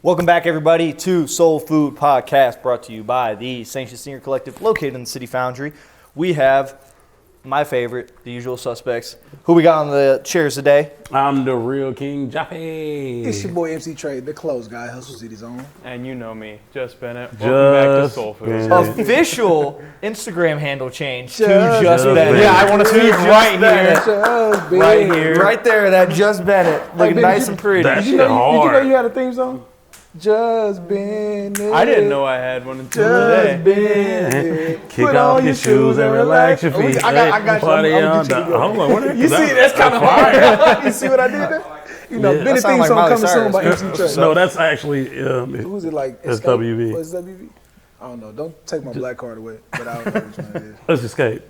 Welcome back, everybody, to Soul Food Podcast, brought to you by the Sanctions Senior Collective, located in the City Foundry. We have my favorite, the usual suspects. Who we got on the chairs today? I'm the real King Jaffe. It's your boy MC Trey, the clothes guy, Hustle City's own. And you know me, Just Bennett. Welcome back to Soul Food. Official Instagram handle change to Just Bennett. Yeah, I want to see it right here. Right there, that Just Bennett. Looking nice and pretty. That Did you shit know hard. you had a theme song? Just Bennett. I didn't know I had one until Just today. Bennett. Kick off your shoes and relax your feet. I got you. Party I'm on gonna get you. Hold on, what the heck You is see, that? that's kind of hard. You see what I did there? You know, Yeah. Bennett sound theme like song Miley coming soon by Cyrus. MC Trey. No, that's actually Who's it like? It's Escape? WV. What's WV? I don't know. Don't take my black card away, but I don't know which one it is. Let's Escape.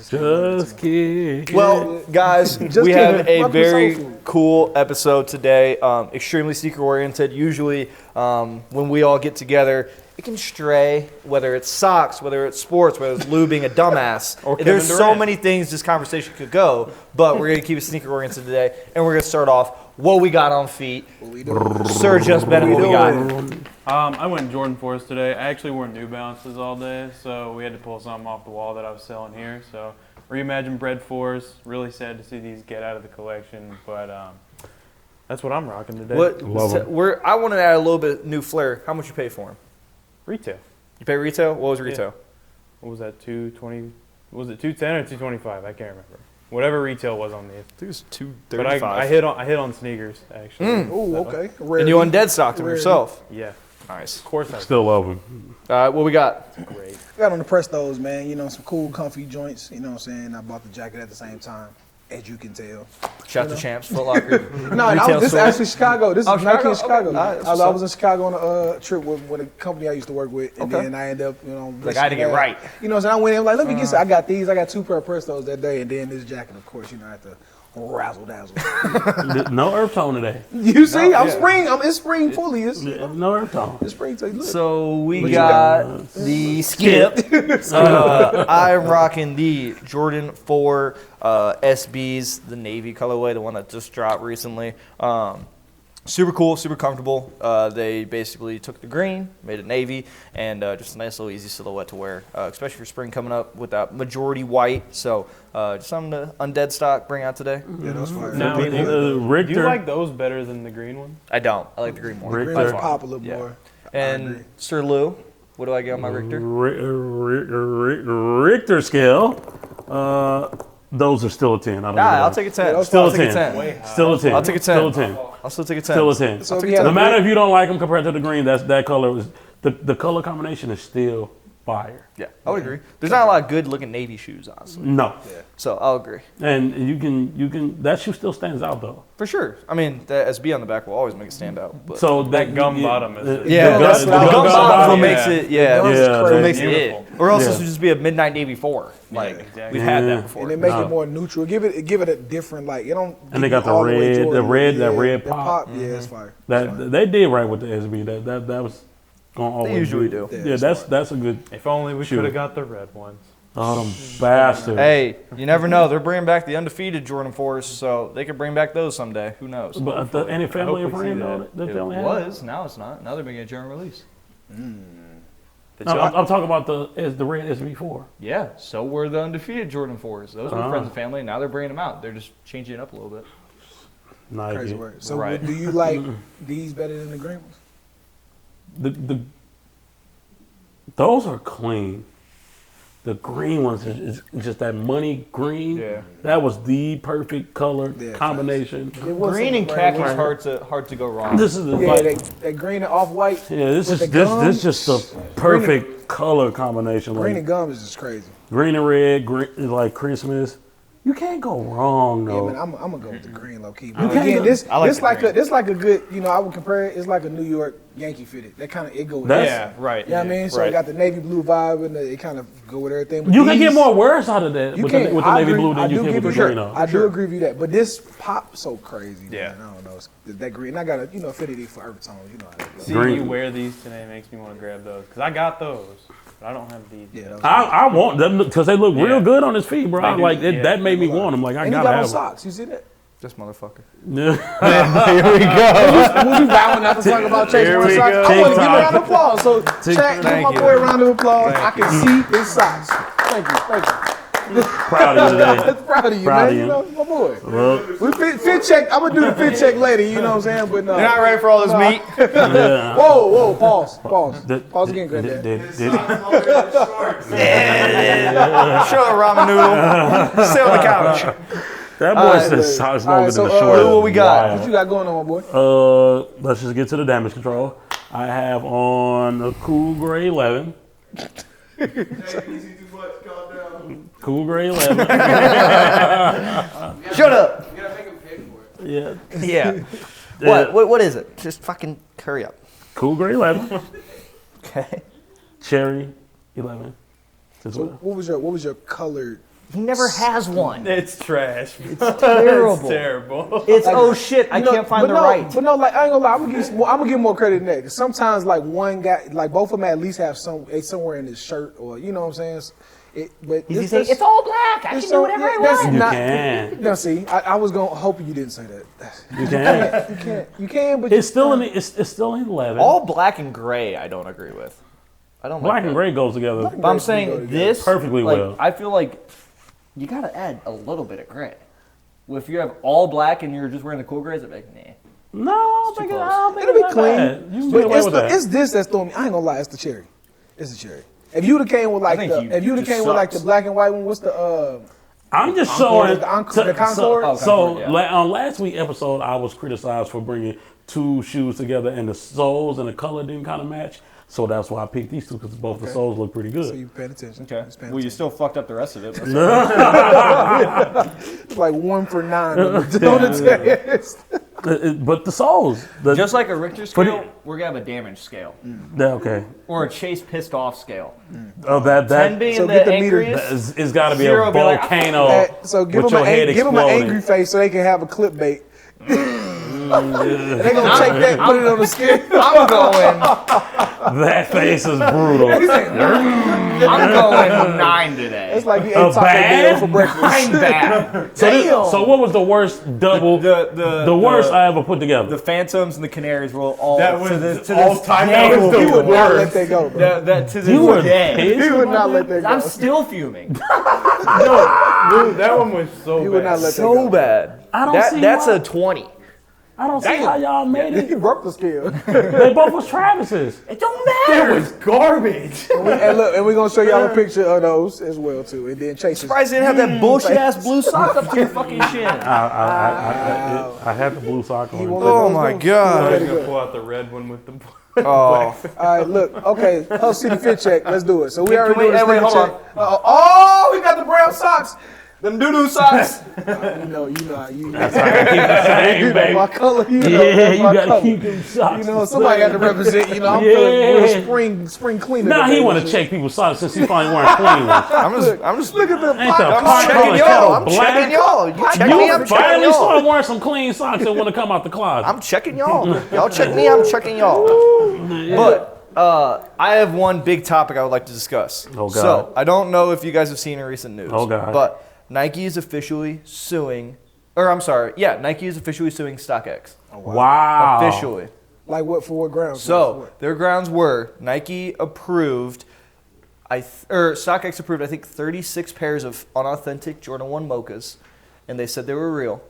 Just kidding. Well, guys, we kidding. have a Welcome to very Soul Food. cool episode today. Extremely secret-oriented. Usually, when we all get together, it can stray, whether it's socks, whether it's sports, whether it's Lou being a dumbass. Or Kevin There's so Durant. many things this conversation could go, but we're going to keep it sneaker-oriented today, and we're going to start off what we got on feet. What we doing? Sir Just Bennett, what we got? I went Jordan Force today. I actually wore New Balances all day, so we had to pull something off the wall that I was selling here. So Reimagine Bread Force. Really sad to see these get out of the collection, but that's what I'm rocking today. Love 'em. I want to add a little bit of new flair. How much you pay for them? Retail. You pay retail? What was retail? What was that? 220? Was it 210 or 225? I can't remember. Whatever retail was on these. I think it was But $235. I hit on sneakers actually. Oh, okay. And you undead stocked them Rarity. yourself. Yeah, Nice. of course I Still love him. What we got? great. Got on the Prestos, man. You know, some cool, comfy joints. You know what I'm saying? I bought the jacket at the same time, as you can tell. Shout to Champs, Foot Locker. No, this is store. actually Chicago. This is Oh, Nike in Chicago? Chicago. Okay. All right, that's I what's was in Chicago on a trip with a company I used to work with, and Okay. then I ended up, you know, Like, I had to get right. You know, so I went in like, let me get some. I got these. I got 2 pair of Prestos that day, and then this jacket, of course. You know, I had to razzle dazzle. No earth tone today. You see, I'm yeah. spring. it's spring fully. It's No earth tone. spring. So look. So we What you got the Skip. I'm rocking the Jordan 4 SBs, the navy colorway, the one that just dropped recently. Super cool, super comfortable. They basically took the green, made it navy, and just a nice little easy silhouette to wear, especially for spring coming up with that majority white. So just something to undead stock bring out today. Yeah, that's fire. Now, Do do Richter. you like those better than the green one? I don't. I like the green more. Richter. By Green far. pop a little Yeah. more. And Sir Lou, what do I get on my Richter? Richter scale. Those are still a 10. I don't know. I'll take a 10. Still I'll a take 10. a 10. Still a 10. I'll take a 10. Still a 10. I'll still take a 10. Still a 10. So if you had No a matter if you don't like them compared to the green, that color was the color combination is still fire. Yeah, I would agree. There's not a lot of good looking navy shoes, honestly. No, So I'll agree. and you can that shoe still stands out though. For sure. I mean, the SB on the back will always make it stand out. But So That gum bottom is yeah, the that's gum- the the gum gum bottom bottom, makes yeah. it. Yeah, Gum is that's what crazy. makes it it. Beautiful. Or else Yeah. this would just be a midnight navy 4. Like exactly. we've had Yeah. that before. And they make No. it more neutral. Give it a different like. It don't. And they give got you the all way red- Jordan. the red- that Yeah, red that pop. Yeah, it's fire. that they did right with the SB. That was going to always usually be. do. Yeah, that's a good. If only we Shoot. could have got the red ones. Oh, them bastards. Hey, you never know. They're bringing back the undefeated Jordan 4s, so they could bring back those someday. Who knows? But any family hope or we see friend that. though that they It only have? was. Now it's not. Now they're making a general release. The No, jump- I'm talking about the red SB4. Yeah, so were the undefeated Jordan 4s. Those were Ah. friends and family. Now they're bringing them out. They're just changing it up a little bit. Nike. Crazy word. So Right. do you like these better than the green ones? The those are clean. The green ones is just that money green. Yeah. That was the perfect color Yeah, combination. It was Green and some- khaki is right. hard to go wrong. This is Yeah, like that green and off white. yeah. This with is the gum. this just the perfect color combination. Green Like and gum is just crazy. green and red, green is like Christmas. You can't go wrong Yeah, though. man, I'm gonna go with the green low key. You But can't again, go- this I like this the like green. a this like a good. You know, I would compare it. It's like a New York Yankee fitted. That kind of it go with That's- that. yeah, right. You know what I mean? So right. it got the navy blue vibe and it kind of go with everything. But you can get these- more words out of that You with can the I navy agree- blue I than you do can with give the you green. that. though. I do agree with you that. But this pop so crazy. Yeah. Man. I don't know. That green. I got a affinity for earth tones. You know how that goes. See Green. you wear these today makes me want to grab those because I got those, but I don't have these. Yeah, that was I want them because they look real Yeah. good on his feet, bro. They do, Like yeah. that made me want them. Like I and you gotta got on have them. socks. You see that? This motherfucker. Here we go. Was you vowing not to talk about Chase Here Warren we socks? go. I want to give a TikTok. round of applause. So, Chad, give my Thank boy a you. round of applause. Thank I can see his socks. Thank you. Proud of you today. Proud of you, Proud man. of you. You know, my boy. Well, We fit check. I'm gonna do the fit check later. You know what I'm saying? But no. You're not ready for all this meat? yeah. Whoa, pause. Did- Pause again, did- granddad. did- Show a ramen noodle. Sit on the couch. That boy All right, said look. socks All longer right, than the so, short. what we got? What you got going on, my boy? Let's just get to the damage control. I have on a Cool Gray 11. Cool Gray 11. Shut up. Yeah. Yeah. What is it? Just fucking hurry up. Cool Gray 11. Okay. Cherry 11. As well. What was your colored? He never has one. It's trash. It's terrible. It's terrible. It's oh shit, I can't find the right. But no, like I ain't gonna lie, I'm gonna give more credit than that. 'Cause sometimes like one guy, like both of them at least have somewhere in his shirt or you know what I'm saying. But He's saying it's all black. I can do whatever I want. You can. No, see, I was gonna hope you didn't say that. You can. You can, but It's still in the, it's still in 11. All black and gray, I don't agree with. I don't Black like and that. gray goes together. But I'm saying this Perfectly like, well. I feel like you gotta add a little bit of gray. If you have all black and you're just wearing the cool grays, I'm like, nah. No, I don't think it'll be it's that clean. bad. You can But get away with that. it's this that's throwing me. I ain't gonna lie, it's the cherry. It's the cherry. If you'd have came with like think the, you if you'd have just came with like the sucks. black and white one, what's the I'm just showing. the Concord? So yeah. on last week's episode, I was criticized for bringing two shoes together and the soles and the color didn't kind of match. So that's why I picked these two because both the soles look pretty good. So you paying attention? Okay. Just paying Well, you attention. still fucked up the rest of it. It's like 1 for 9 on the test. But the soles, Just like a Richter scale, it- we're gonna have a damage scale okay. or a Chase pissed off scale. Oh, 10 that being So the get the meter- angriest. it's got to be a 0 be like, volcano So give with them, your head give them an exploding. angry face so they can have a clickbait. They gonna take that, put it on the scale. I'm going. That face is brutal. I'm going 9 today. It's like you ate A Taco bad? Bell for breakfast. 9 bad. So what was the worst double? The worst I ever put together. The Phantoms and the Canaries will all That was to this all time. That day was will He be would not worst. let that go, bro. That to this You were day. He pissed would not about let that? that go. I'm still fuming. Dude, that one was so He bad. would not let that So go. bad. I don't see That's why. a 20. I don't see how y'all made He it. broke the scale. They both was Travis's. It don't That matter. was garbage. And look, and we're gonna show y'all a picture of those as well too. And then Chase. Surprised they didn't have that bullshit ass blue sock up to your fucking chin. I had the blue sock on. won't let those go. I god. was gonna pull out the red one with the. Oh. All right, look. Okay, Hull City fit check. Let's do it. So we already wait, doing the wait, fit hold check. Oh, we got the brown socks. Them doo-doo socks. You know, you That's how I keep the same, know baby. my color. You know, Yeah, that's you my gotta color. keep them socks. You know, somebody got to represent. You know, I'm Yeah. feeling real spring cleaner. Now today, he want to shit. check people's socks since he finally wearing clean ones. I'm just Look at the Ain't the pocket. pocket I'm checking on y'all. I'm black? checking y'all. You check me, You I'm checking finally y'all. started wearing some clean socks and want to come out the closet. I'm checking y'all. Y'all check me, I'm checking y'all. But I have one big topic I would like to discuss. Oh, God. So I don't know if you guys have seen in recent news. Oh, God. But Nike is officially suing, Nike is officially suing StockX. Wow. Officially. Like what for? What grounds? So their grounds were Nike approved, StockX approved, I think 36 pairs of unauthentic Jordan 1 mochas, and they said they were real,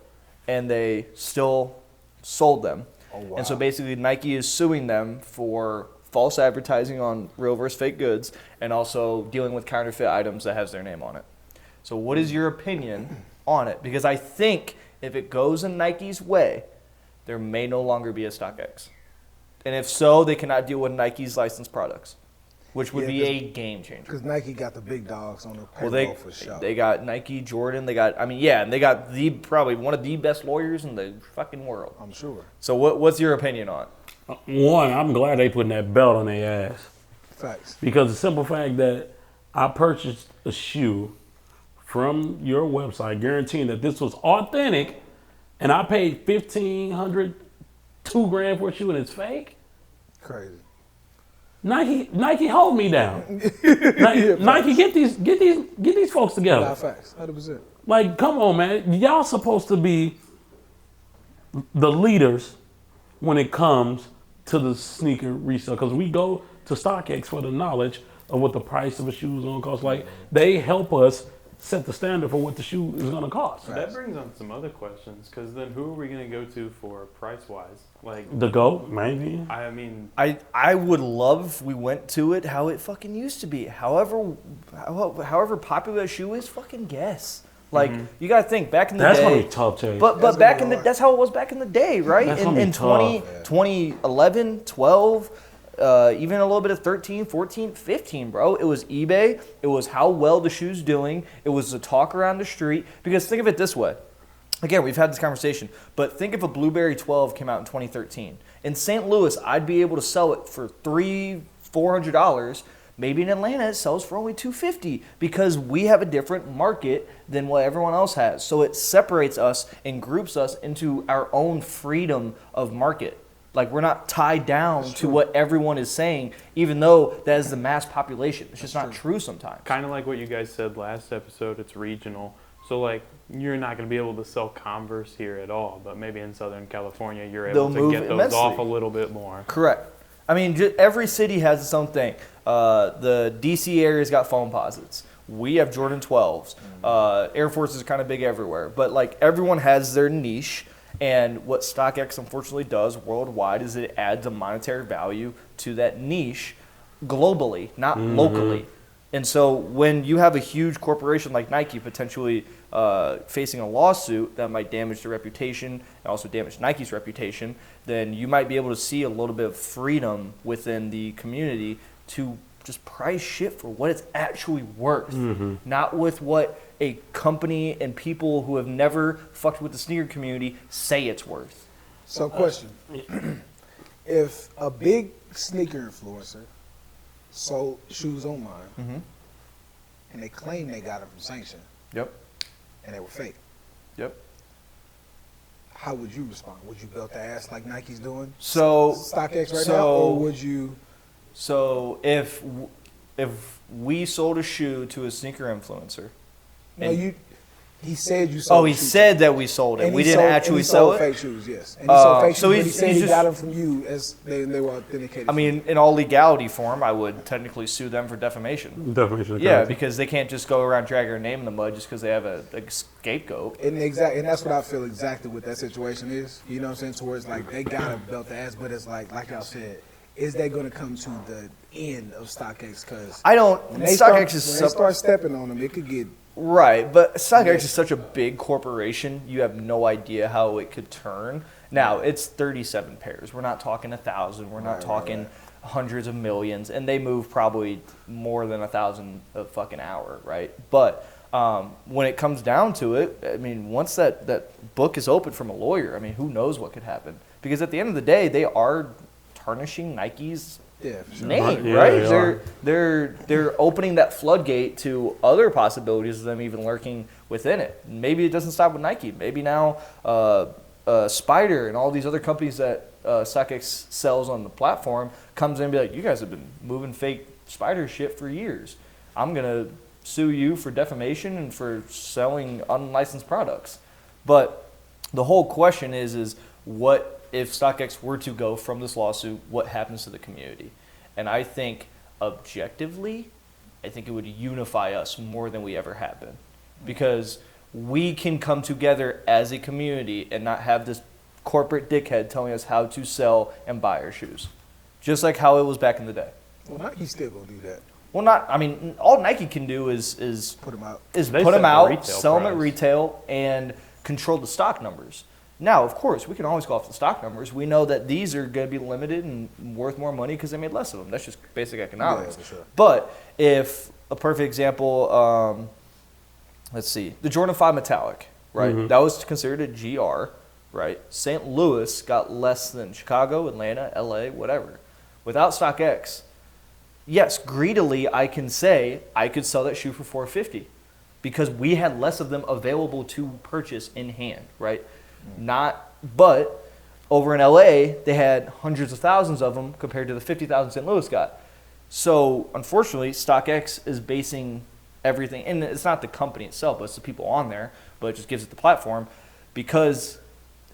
and they still sold them. Oh, wow. And so basically Nike is suing them for false advertising on real versus fake goods, and also dealing with counterfeit items that has their name on it. So what is your opinion on it? Because I think if it goes in Nike's way, there may no longer be a StockX. And if so, they cannot deal with Nike's licensed products, which would Yeah, be 'cause- a game changer. Because Nike got the big dogs on the payroll Well, for sure. they got Nike, Jordan, and they got probably one of the best lawyers in the fucking world. I'm sure. So what's your opinion on it? One, I'm glad they putting that belt on their ass. Facts. Because the simple fact that I purchased a shoe from your website guaranteeing that this was authentic and I paid $1,500, $2,000 for a shoe and it's fake. Crazy. Nike hold me down. Nike get these folks together. Nah, facts. 100%. Like, come on, man. Y'all supposed to be the leaders when it comes to the sneaker resale, because we go to StockX for the knowledge of what the price of a shoe is going to cost. Like, they help us set the standard for what the shoe is going to cost. That brings on some other questions, because then who are we going to go to for price-wise? Like, The GOAT, maybe. I mean, I would love if we went to it how it fucking used to be. However popular a shoe is, fucking guess. Like, you gotta think back in the That's day. going to be tough, Chase. But back in that's how it was back in the day, right? That's In, gonna be in tough. 2011, 12, even a little bit of 13, 14, 15, bro. It was eBay. It was how well the shoe's doing. It was the talk around the street. Because think of it this way. Again, we've had this conversation, but think if a Blueberry 12 came out in 2013. In St. Louis, I'd be able to sell it for $300-$400. Maybe in Atlanta, it sells for only $250 because we have a different market than what everyone else has. So it separates us and groups us into our own freedom of market. Like, we're not tied down to what everyone is saying, even though that is the mass population. It's just not true sometimes. kind of like what you guys said last episode, it's regional. So, like, you're not going to be able to sell Converse here at all, but maybe in Southern California, you're able They'll to get move those immensely. off a little bit more. Correct. I mean, every city has its own thing. The DC area's got foam posits. We have Jordan 12s. Air Force is kind of big everywhere. But, like, everyone has their niche. And what StockX unfortunately does worldwide is it adds a monetary value to that niche globally, not locally. And so when you have a huge corporation like Nike potentially facing a lawsuit that might damage their reputation and also damage Nike's reputation, then you might be able to see a little bit of freedom within the community to just price shit for what it's actually worth, not with what a company and people who have never fucked with the sneaker community say it's worth. So, question: if a big sneaker influencer sold shoes online, and they claim they got them from Sanction, Yep. and they were fake, Yep. how would you respond? Would you belt the ass like Nike's doing So StockX right so- now, or would you? So if we sold a shoe to a sneaker influencer, No, and- you. He said you sold. he shoes. said that we sold it. And We he didn't sold- actually and he sell sold it. fake shoes, yes. And he sold fake shoes, so but he he's said he just- got them from you as they were authenticated. I mean, in all legality form, I would technically sue them for defamation. Definition of Yeah, currency. because they can't just go around dragging their name in the mud just because they have a scapegoat. and that's what I feel exactly what that situation is. You know what I'm saying? Towards like they gotta belt the ass, but it's like y'all said, is that going to come to the end of StockX? Because I don't. when they StockX start stepping on them, it could get. Right, but StockX is such a big corporation, you have no idea how it could turn. Now, it's 37 pairs. We're not talking 1,000. We're not talking hundreds of millions. And they move probably more than 1,000 a fucking hour, right? But when it comes down to it, I mean, once that book is open from a lawyer, I mean, who knows what could happen? Because at the end of the day, they are tarnishing Nike's Yeah, for sure. name, Yeah, right? they are. They're opening that floodgate to other possibilities of them even lurking within it. Maybe it doesn't stop with Nike. Maybe now Spider and all these other companies that StockX sells on the platform comes in and be like, you guys have been moving fake Spider shit for years. I'm gonna sue you for defamation and for selling unlicensed products. But the whole question is what if StockX were to go from this lawsuit, what happens to the community? And I think objectively, I think it would unify us more than we ever have been. Because we can come together as a community and not have this corporate dickhead telling us how to sell and buy our shoes. Just like how it was back in the day. Well, Nike's still gonna do that. Well, all Nike can do is Put them out. They put set them the out, retail sell them at price. retail, and control the stock numbers. Now, of course, we can always go off the stock numbers. We know that these are going to be limited and worth more money because they made less of them. That's just basic economics. Yeah, for sure. But if a perfect example, let's see, the Jordan 5 Metallic, right? That was considered a GR, right? St. Louis got less than Chicago, Atlanta, LA, whatever. Without StockX, yes, greedily I can say I could sell that shoe for $450 because we had less of them available to purchase in hand, right? But over in LA, they had hundreds of thousands of them compared to the 50,000 St. Louis got. So unfortunately, StockX is basing everything, and it's not the company itself, but it's the people on there, but it just gives it the platform because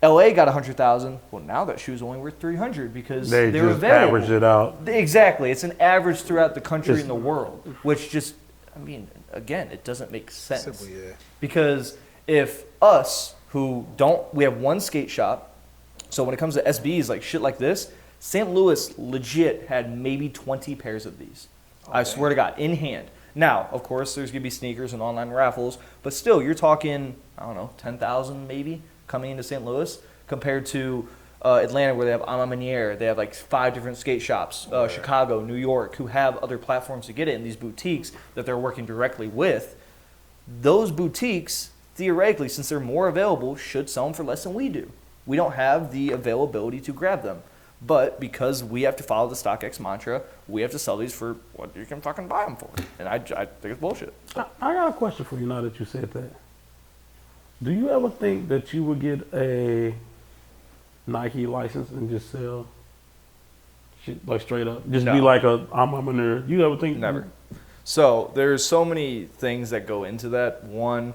LA got 100,000. Well, now that shoe's only worth 300 because They they're just available. average it out. Exactly. It's an average throughout the country and the world, which just, I mean, again, it doesn't make sense. Simple, yeah. Because if us who don't, we have one skate shop, so when it comes to SBs, like shit like this, St. Louis legit had maybe 20 pairs of these. I swear to God, in hand. Now, of course, there's going to be sneakers and online raffles, but still, you're talking, I don't know, 10,000 maybe coming into St. Louis compared to Atlanta where they have Ama Maniere. They have like 5 different skate shops, Chicago, New York, who have other platforms to get it in these boutiques that they're working directly with. Those boutiques, theoretically, since they're more available, should sell them for less than we do. We don't have the availability to grab them. But because we have to follow the Stockx mantra, we have to sell these for what you can fucking buy them for. And I think it's bullshit. I got a question for you now that you said that. Do you ever think that you would get a Nike license and just sell shit like straight up? Just No. be like a I'm a nerd. You ever think? Never. So there's so many things that go into that. One,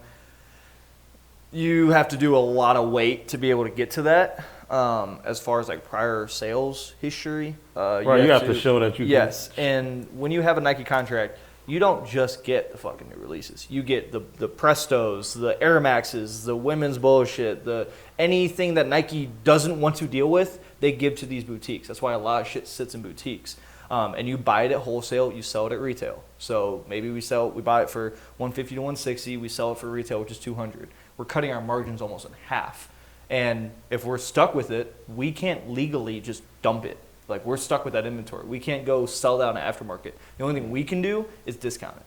you have to do a lot of weight to be able to get to that. As far as like prior sales history, Right, you have to show that you. Yes, and when you have a Nike contract, you don't just get the fucking new releases. You get the Prestos, the Air Maxes, the women's bullshit, the anything that Nike doesn't want to deal with, they give to these boutiques. That's why a lot of shit sits in boutiques. And you buy it at wholesale, you sell it at retail. So maybe we buy it for 150 to 160, we sell it for retail, which is 200. We're cutting our margins almost in half. And if we're stuck with it, we can't legally just dump it. Like, we're stuck with that inventory. We can't go sell that on an aftermarket. The only thing we can do is discount it.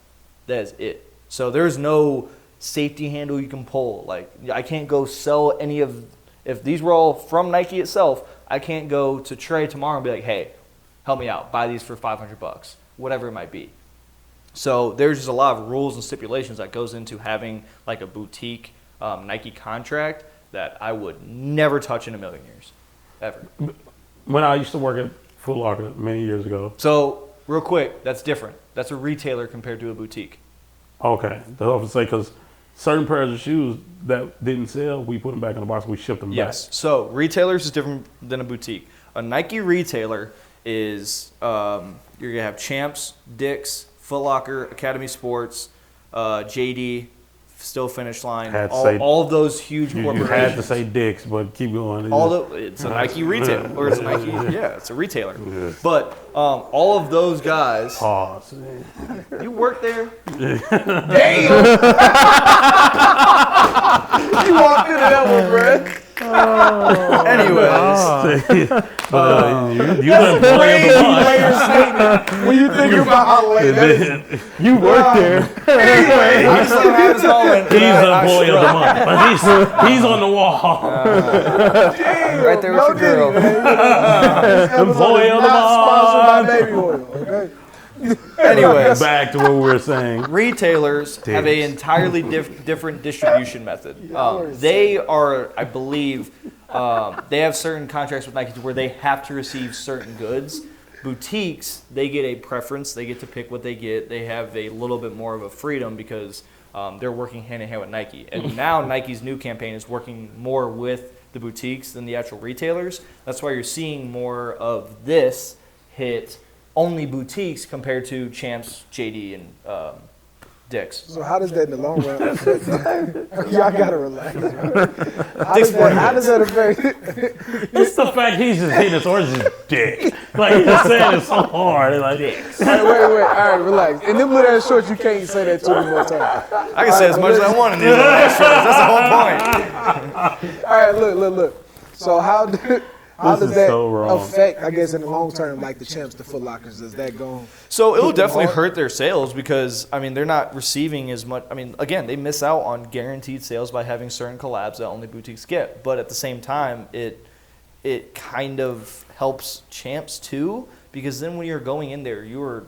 That is it. So there's no safety handle you can pull. Like, I can't go sell any of, if these were all from Nike itself, I can't go to Trey tomorrow and be like, hey, help me out, buy these for $500, whatever it might be. So there's just a lot of rules and stipulations that goes into having like a boutique Nike contract that I would never touch in a million years, ever. When I used to work at Foot Locker many years ago. So real quick, that's different. That's a retailer compared to a boutique. Okay, that's what I was say because certain pairs of shoes that didn't sell, we put them back in the box. We shipped them Yes. So retailers is different than a boutique. A Nike retailer is you're gonna have Champs, Dick's, Foot Locker, Academy Sports, JD, Still Finish Line, all of those huge back. You corporations. had to say Dick's, but keep going. It's a Nike retailer, or it's a Nike, it's a retailer. But all of those guys. Pause. You work there? Damn! You walked into that one, bro. Anyways. You done played the month. When you think about how late that is. You work there. I just thought I was going. He's the employee of the month, but he's on the wall. Damn, Right there with your girl. Employee of the Not sponsored by month. Baby Oil, okay? Anyways. Back to what we were saying. Retailers have an entirely different distribution method. They are, I believe, they have certain contracts with Nike where they have to receive certain goods. Boutiques, they get a preference. They get to pick what they get. They have a little bit more of a freedom because they're working hand in hand with Nike. And now Nike's new campaign is working more with the boutiques than the actual retailers. That's why you're seeing more of this hit only boutiques compared to Champs, JD, and Dick's. So how does that in the long run affect? Y'all gotta relax. How does that affect? It's the fact he's just hitting his orange dick. Like he's just saying it so hard. Like dicks. Wait. All right, relax. In them little ass shorts, you can't say that too many more times. I can say as much as I want in these little ass shorts. That's the whole point. All right, look. So how does is that so wrong. affect, I guess, in the long term, like the Champs, the Foot Lockers? Does that go? So it'll Hit them definitely hard? hurt their sales because, I mean, they're not receiving as much. I mean, again, they miss out on guaranteed sales by having certain collabs that only boutiques get. But at the same time, it kind of helps Champs too because then when you're going in there, you're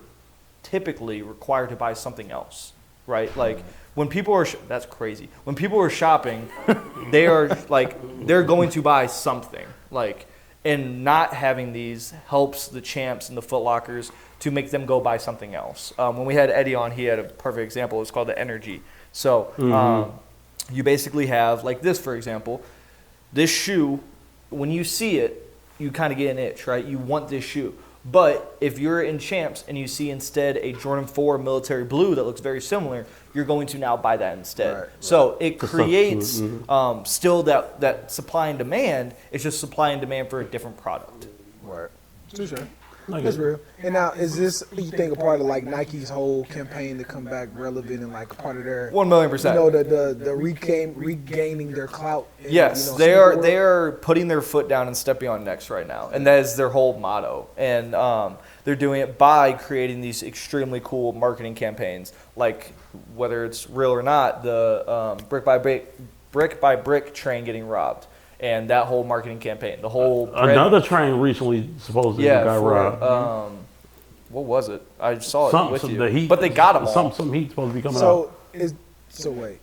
typically required to buy something else, right? Like when people are, that's crazy. When people are shopping, they are like, they're going to buy something. Like, and not having these helps the Champs and the Foot Lockers to make them go buy something else. When we had Eddie on, he had a perfect example. It's called the Energy. So you basically have, like this, for example. this shoe, when you see it, you kind of get an itch, right? You want this shoe. But if you're in Champs and you see instead a Jordan 4 military blue that looks very similar, you're going to now buy that instead. Right. So it creates still that supply and demand. It's just supply and demand for a different product. Right. Too sure. That's real. And now, is this, you think, a part of like Nike's whole campaign to come back relevant and like a part of their 1,000,000%? You know, the regaining their clout. In, yes, you know, they are putting their foot down and stepping on necks right now, and that is their whole motto. And they're doing it by creating these extremely cool marketing campaigns, like whether it's real or not, the brick by brick train getting robbed. And that whole marketing campaign, the whole another train recently supposedly got robbed. What was it? I saw it with you. The heat, but they got them all. Some heat supposed to be coming out. So wait,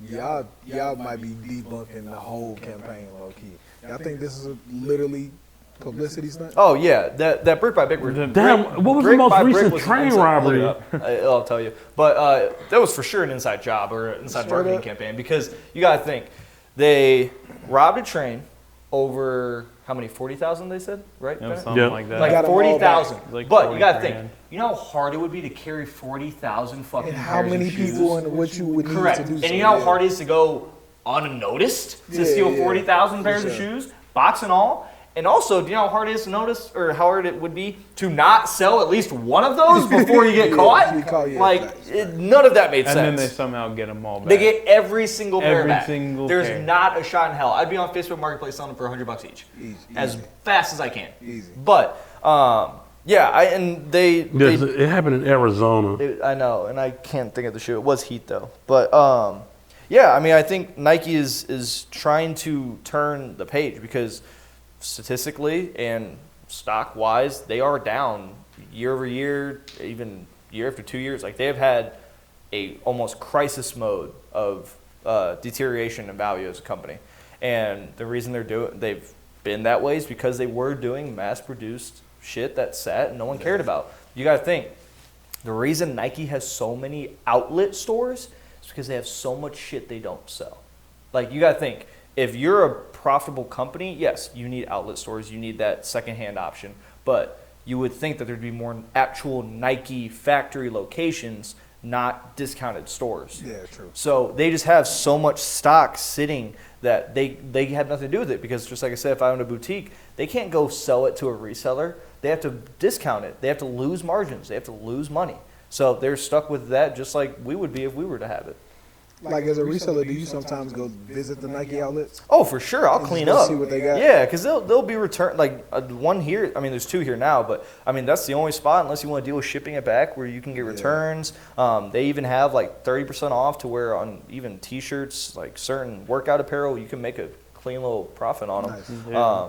y'all might be debunking the whole campaign low key. Y'all think this is a literally publicity stunt? Oh yeah, that brick by brick. Damn, what was the most recent train robbery? I'll tell you, but that was for sure an inside job or an inside marketing campaign, because you got to think they robbed a train over how many? 40,000 they said, right? Yeah, something like that. Like 40,000. Like but you got to 40 think, you know how hard it would be to carry 40,000 fucking and how many people and what you would need Correct. to do. And you know how hard it is to go unnoticed to steal 40,000 pairs of shoes, box and all? And also, do you know how hard it is to notice, or how hard it would be to not sell at least one of those before you get caught? None of that made sense. And then they somehow get them all back. They get every single pair back. Every single There's pair. not a shot in hell. I'd be on Facebook Marketplace selling them for $100 each, as fast as I can. Easy. But it happened in Arizona. I know, and I can't think of the shoe. It was Heat though, but I mean, I think Nike is trying to turn the page, because statistically and stock wise, they are down year over year, even year after 2 years. Like, they have had a almost crisis mode of deterioration in value as a company, and the reason they've been that way is because they were doing mass produced shit that sat and no one cared about. You got to think, the reason Nike has so many outlet stores is because they have so much shit they don't sell. Like, you got to think, if you're a profitable company, yes, you need outlet stores, you need that secondhand option, but you would think that there'd be more actual Nike factory locations, not discounted stores. Yeah, true. So they just have so much stock sitting that they have nothing to do with it, because just like I said, if I own a boutique, they can't go sell it to a reseller. They have to discount it. They have to lose margins. They have to lose money. So they're stuck with that, just like we would be if we were to have it. Like, as a reseller, do you sometimes go visit the Nike outlets? Oh, for sure. I'll clean up. See what they got? Yeah, because they'll be returned. Like, one here, I mean, there's two here now, but I mean, that's the only spot, unless you want to deal with shipping it back, where you can get returns. They even have like 30% off to where on even T-shirts, like certain workout apparel, you can make a clean little profit on them. Nice. Yeah.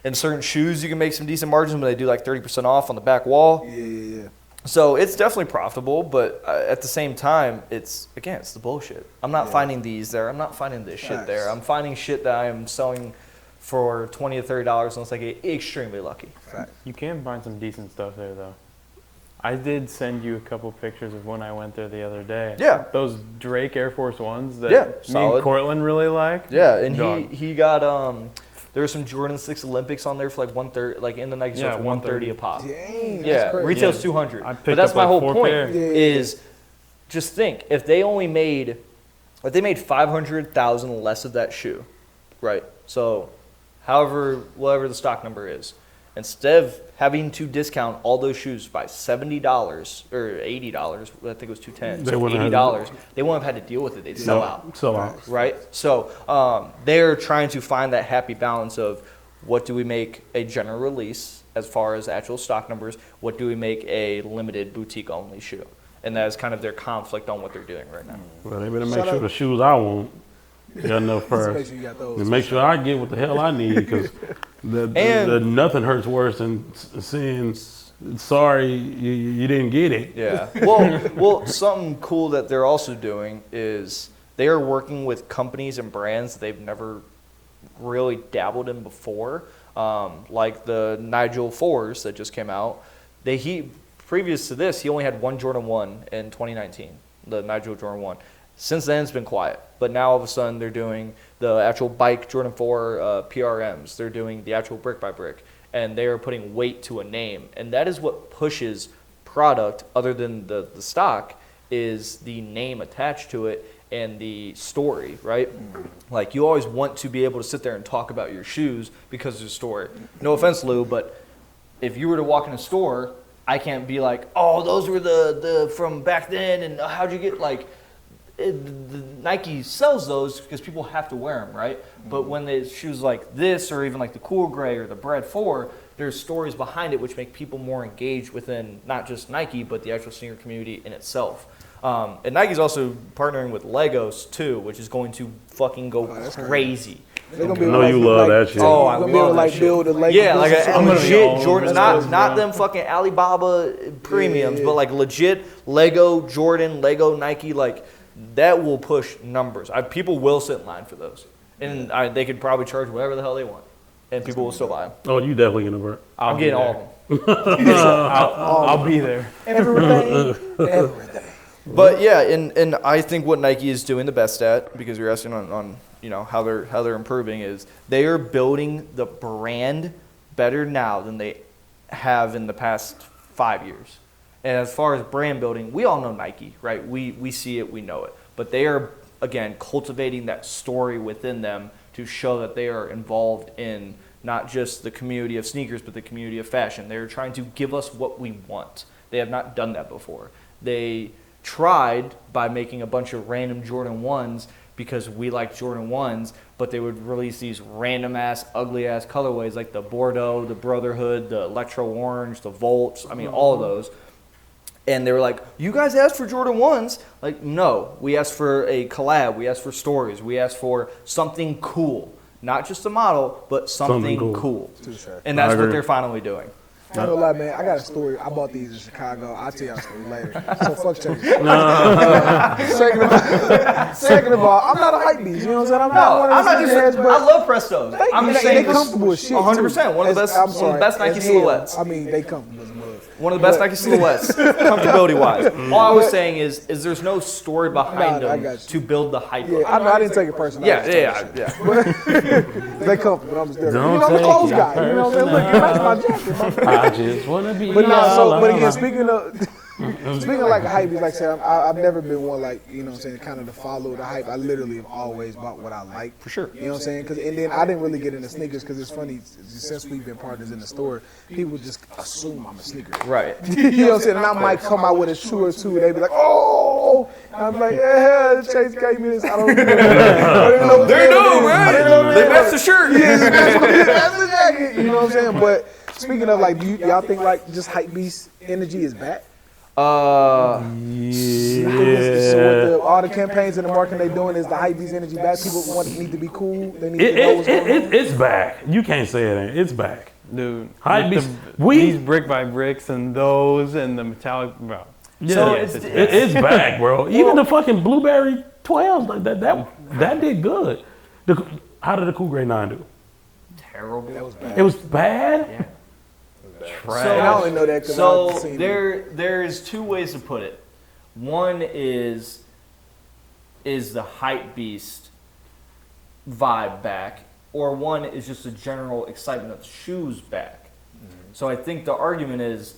And certain shoes, you can make some decent margins, but they do like 30% off on the back wall. Yeah. So it's definitely profitable, but at the same time, it's the bullshit. I'm not finding these there. I'm not finding this shit there. I'm finding shit that I am selling for $20 to $30 unless I get extremely lucky. You can find some decent stuff there, though. I did send you a couple pictures of when I went there the other day. Yeah. Those Drake Air Force Ones that me solid. and Cortland really like. Yeah, and he got there were some Jordan 6 Olympics on there for like 130, like in the Nike store for 130 a pop. Dang, Yeah, crazy. retail's 200. I picked But that's up my like whole 4 point. pairs. Is just think, if they made 500,000 less of that shoe, right? So, whatever the stock number is, instead of having to discount all those shoes by $70 or $80, I think it was $210, so $80, they wouldn't have had to deal with it. They'd sell out. Sell out. Right? So they're trying to find that happy balance of, what do we make a general release as far as actual stock numbers? What do we make a limited boutique only shoe? And that is kind of their conflict on what they're doing right now. Well, they better make sure the shoes I want got enough first. Make sure you got those. And make sure I get what the hell I need, because the nothing hurts worse than saying, sorry, you didn't get it. Yeah. Well, something cool that they're also doing is they are working with companies and brands that they've never really dabbled in before, like the Nigel 4s that just came out. Previous to this, he only had one Jordan 1 in 2019, the Nigel Jordan 1. Since then, it's been quiet. But now all of a sudden, they're doing the actual bike Jordan 4 PRMs. They're doing the actual brick by brick, and they are putting weight to a name, and that is what pushes product other than the stock is the name attached to it and the story, right? Like, you always want to be able to sit there and talk about your shoes because of the story. No offense, Lou, but if you were to walk in a store, I can't be like, oh, those were the from back then, and how'd you get, like, Nike sells those because people have to wear them, right? But when there's shoes like this, or even like the Cool Gray or the Bread 4, there's stories behind it which make people more engaged within not just Nike, but the actual sneaker community in itself. And Nike's also partnering with Legos too, which is going to fucking go crazy. They're gonna be I know you love that shit. Oh, I gonna be able to love that like shit. build a Lego. Yeah, like a legit Jordan, Legos, not bro. them fucking Alibaba premiums, but like legit Lego Jordan, Lego Nike, like that will push numbers. People will sit in line for those, and they could probably charge whatever the hell they want, and people will still buy them. Oh, you definitely gonna burn. I'm getting all of them. I'll be there. everything. But yeah, and I think what Nike is doing the best at, because you're asking on how they're improving, is they are building the brand better now than they have in the past 5 years. And as far as brand building, we all know Nike, right? We see it, we know it. But they are, again, cultivating that story within them to show that they are involved in not just the community of sneakers, but the community of fashion. They're trying to give us what we want. They have not done that before. They tried by making a bunch of random Jordan 1s because we like Jordan 1s, but they would release these random-ass, ugly-ass colorways like the Bordeaux, the Brotherhood, the Electro Orange, the Volts, all of those. And they were like, you guys asked for Jordan 1s? Like, no, we asked for a collab. We asked for stories. We asked for something cool. Not just a model, but something cool. And that's what they're finally doing. I ain't gonna lie, man. I got a story. I bought these in Chicago. I'll tell y'all a story later. So fuck Chase. Second of all, I'm not a hype beast. You know what I'm saying? I'm not one of those heads, but I love Prestos. I'm just saying they comfortable as shit. 100%. One of the best Nike silhouettes. I mean, they comfortable as mud. One of the best Nike silhouettes, comfortability-wise. All I was saying is there's no story behind them to build the hype. Yeah, I didn't take it personally. Yeah. They comfortable. I'm just there. I'm a clothes guy. You know what I'm saying? Look, it matches my jacket. I just wanna be. But again, speaking of like hype, like I said, I've never been one like, you know what I'm saying, kind of to follow the hype. I literally have always bought what I like. For sure. You know what I'm saying? And then I didn't really get into sneakers because it's funny, since we've been partners in the store, people just assume I'm a sneaker. Right. You know what I'm saying? And I might come out with a shoe or two, they be like, oh! And I'm like, yeah, Chase gave me this. I don't even know. They know, man. They match the shirt. Yeah, that's the jacket. You know what I'm saying? But speaking of like, y'all think like just hype beast energy is back? Yeah. So with all the campaigns and the marketing they doing, is the hype beast energy back? People need to be cool. They need to know what's going on. It's back. You can't say it ain't. It's back. Dude, Hype with beast. these brick by bricks and those and the metallic, bro. Yeah, So it's back, bro. Even the fucking Blueberry 12s, like that did good. How did the Cool Gray 9 do? Terrible. That was bad. It was bad? Yeah. And I only know that because So I've seen there's two ways to put it. One is the hype beast vibe back, or one is just a general excitement of shoes back. So I think the argument is,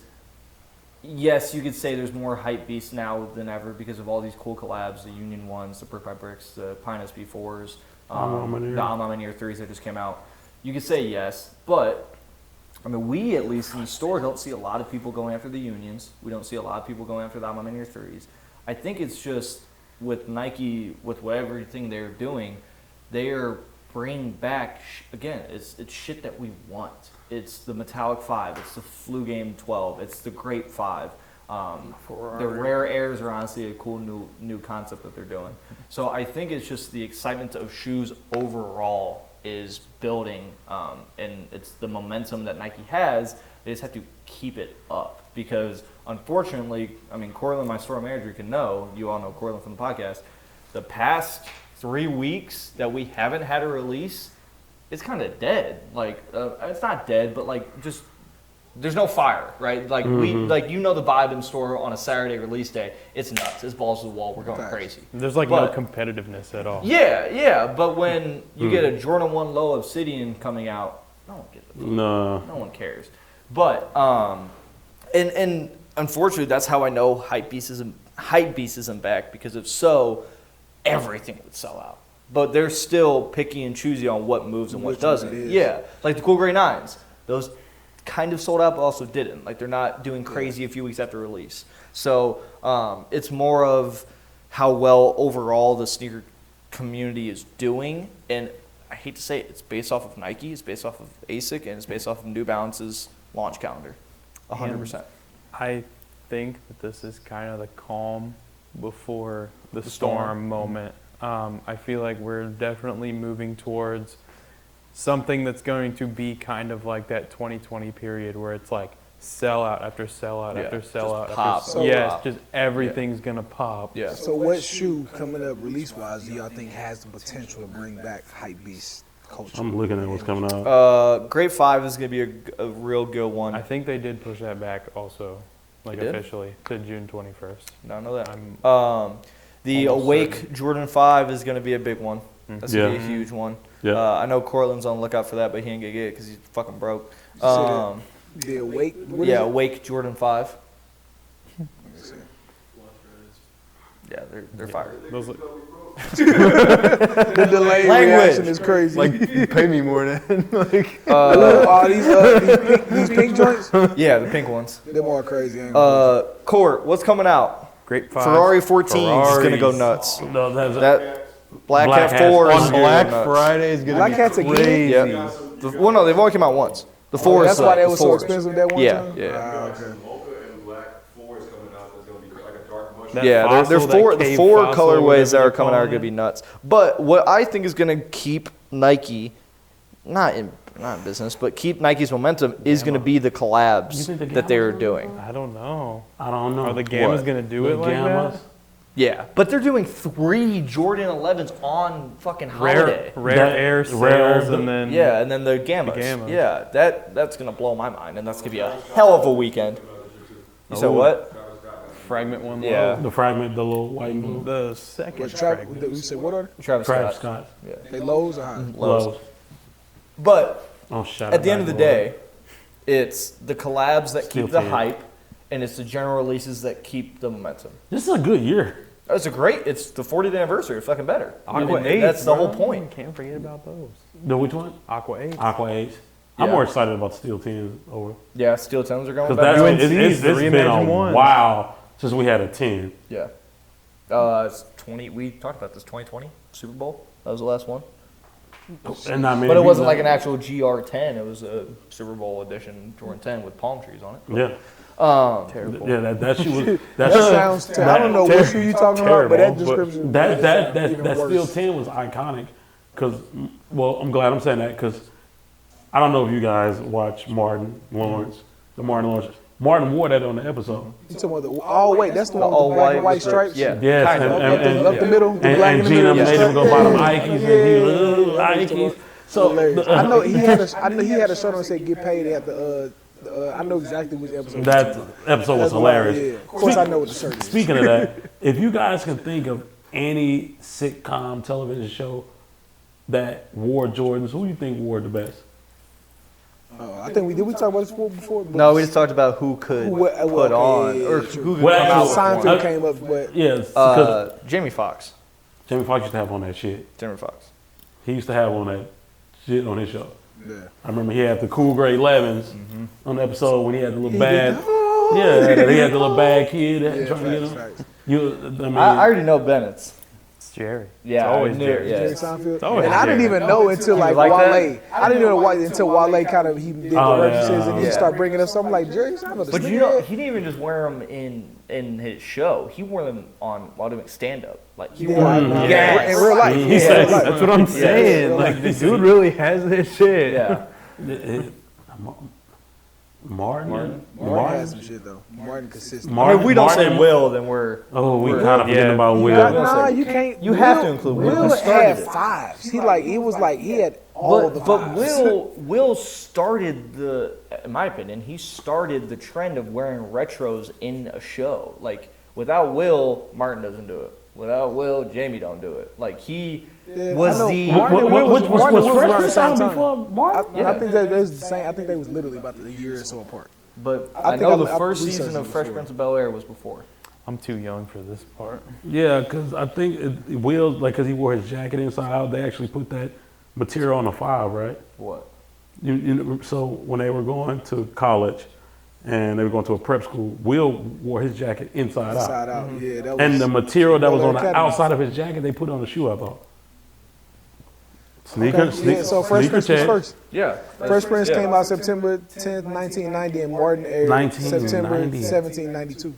yes, you could say there's more hype beasts now than ever because of all these cool collabs, the Union 1s, the Brick by Bricks, the Pine SB4s, the Alma 3s that just came out. You could say yes, but I mean, we at least in the store don't see a lot of people going after the Unions. We don't see a lot of people going after the Alma 3s. I think it's just with Nike, with everything they're doing, they are bringing back, again, it's shit that we want. It's the Metallic 5, it's the Flu Game 12, it's the Grape 5. The Rare Airs are honestly a cool new concept that they're doing. So I think it's just the excitement of shoes overall is building, and it's the momentum that Nike has. They just have to keep it up because, unfortunately, I mean, Cortland, my store manager, can know. You all know Cortland from the podcast. The past 3 weeks that we haven't had a release, it's kind of dead. Like, it's not dead, but like just there's no fire, right? Like like the vibe in store on a Saturday release day. It's nuts. It's balls to the wall. We're going crazy. There's like But- no competitiveness at all. Yeah. But when you get a Jordan 1 Low Obsidian coming out, no one gives a fuck. No. No one cares. But and unfortunately, that's how I know Hypebeast isn't back, because if so, everything would sell out. But they're still picky and choosy on what moves and what Which one doesn't. it is. Yeah, like the Cool Gray 9s. Those kind of sold out, but also didn't. Like they're not doing crazy a few weeks after release. So it's more of how well overall the sneaker community is doing. And I hate to say it, it's based off of Nike, it's based off of ASIC, and it's based off of New Balance's launch calendar. 100%. I think that this is kind of the calm before the storm moment. I feel like we're definitely moving towards something that's going to be kind of like that 2020 period where it's like sellout after sellout after just sellout pop. after So yes, pop. just everything's gonna pop. Yeah. So what shoe coming up release-wise do y'all think has the potential to bring back Hypebeast culture? I'm looking at what's coming out. Grade 5 is going to be a real good one. I think they did push that back also, like They did? officially to June 21st. Don't know that. I'm The almost Awake certain. Jordan 5 is going to be a big one. That's going to be a huge one. Yeah. I know Cortland's on the lookout for that, but he ain't going to get it because he's fucking broke. So the Awake, what is Yeah, it? Awake Jordan 5. Let me see. Yeah, they're fire. those, The delayed Language. reaction is crazy. Like, pay me more than like. All these pink joints, Yeah, the pink ones. they're more crazy. Ain't they? Court, what's coming out? Great 5. Ferrari 14 is going to go Ferraris. nuts. No, that's That Black Black Cat Hat 4 is On gonna go Black nuts. Friday is gonna Black be Hats again? crazy. Yeah. Well, no, they've only come out once. The 4 is That's why the they were so 4 is. expensive that one Yeah, time. yeah. Ah, okay. Mocha and Black 4 is coming out. That's going to be like a dark mush. That Yeah, fossil, they're that four, the cave 4 fossil, colorways whatever that are they're coming out are calling going to it. be nuts. But what I think is going to keep Nike, not in business, but keep Nike's momentum is going to be the collabs think the that they're Gammas? doing. I don't know. I don't know. Are the Gammas What? gonna do The it like Gammas? that? Yeah, but they're doing 3 Jordan 11s on fucking holiday. Rare That- air rare- sales and then Yeah, and then the Gammas. Gammas. Yeah, that's going to blow my mind, and that's going to be a hell of a weekend. You said what? fragment one Yeah. low. The fragment, the little white and blue. The second What fragment. you said what are Travis Travis Scott. Scott. they? Lows or highs? Lows. But Oh, shut at the end of the day, Lord. it's the collabs that Still keep the can. hype, and it's the general releases that keep the momentum. This is a good year. It's it's the 40th anniversary. It's fucking better. Aqua And 8. That's the bro. whole point. Can't forget about those. The which one? Aqua 8. Aqua 8. I'm Yeah. more excited about Steel 10 over. Yeah, Steel 10s are going Because back. that's UNC's, it's the been a reimagined ones. while since we had a 10. Yeah. It's 20. We talked about this 2020 Super Bowl. That was the last one. And I mean, But it wasn't like an actual GR10. It was a Super Bowl edition Jordan 10 with palm trees on it. Yeah, Terrible. yeah. That shit was. That sounds terrible. I don't know what shoe you talking about, but that terrible, description. that even Steel worse. 10 was iconic. Because, well, I'm glad I'm saying that because I don't know if you guys watch Martin Lawrence, the Martin Lawrence. Martin wore that on the episode. You talking about the? Oh wait, that's the one with all the black and white with the- stripes. Yeah. Yes, Kind of. Up the middle, the black and in the Gina middle. made him go buy them Ikes, and he was Ikes. So Hilarious. I know he had a. I know he had a shirt on that said "Get paid" at the. I know exactly which episode. that episode was That's why, hilarious. yeah. Of course, I know what the shirt is. Speaking of that, if you guys can think of any sitcom television show that wore Jordans, who you think wore the best? I think we talk about this before. No, we just talked about who could put on or who could Well, come out with actually, one. Seinfeld came up, but Yes, because Jamie Foxx. Jamie Foxx used to have on that shit. Jamie Foxx. He used to have on that shit on his show. yeah. I remember he had the cool gray 11s on the episode when he had the little He bad. did. Oh, Yeah, he had the little bad kid that Yeah, trying to get facts, him. facts. I mean, I already know Bennett's. It's Jerry. Yeah, it's always I knew, Jerry. yeah. Jerry Seinfeld. always And I didn't Jerry. even know until like like that? Wale. I didn't even know why until Wale kind of he did the Oh, references yeah. and then he Yeah. started bringing up something like Jerry Seinfeld. But you know, he didn't even just wear them in his show. He wore them on while doing stand up. Like he Yeah, wore I them. know. Yes. In real life. He Yeah, said- in real life. That's what I'm saying. Yeah. Like the dude really has this shit. Yeah. Martin. Martin has some shit though. Martin consistent. I mean, if we don't say Martin- Will, then we're. Oh, we we're- kind of forgetting yeah. about You Will. got, nah, you can't. You have to include Will. Will He started had it. fives. He had all the But fives. Will started in my opinion, he started the trend of wearing retros in a show. Like without Will, Martin doesn't do it. Without Will, Jamie don't do it. Like he was I know. the. Martin- Was Martin was Fresh around the Prince same out time. before Martin? I think that they was the same. I think they was literally about a year or so apart. But I I think know the I first researched season it of Fresh before. Prince of Bel Air was before. I'm too young for this part. Yeah, because I think Will, like, because he wore his jacket inside out, they actually put that material on the 5, right? What? So when they were going to college and they were going to a prep school, Will wore his jacket inside out. Inside out. Yeah, that was. And the material that was on the Academy. outside of his jacket, they put on the shoe, I thought. Sneaker, Yeah, so Fresh Prince was check. first. Yeah. Fresh Prince came out September 10th, 1990, and Martin aired 1990. September 1792.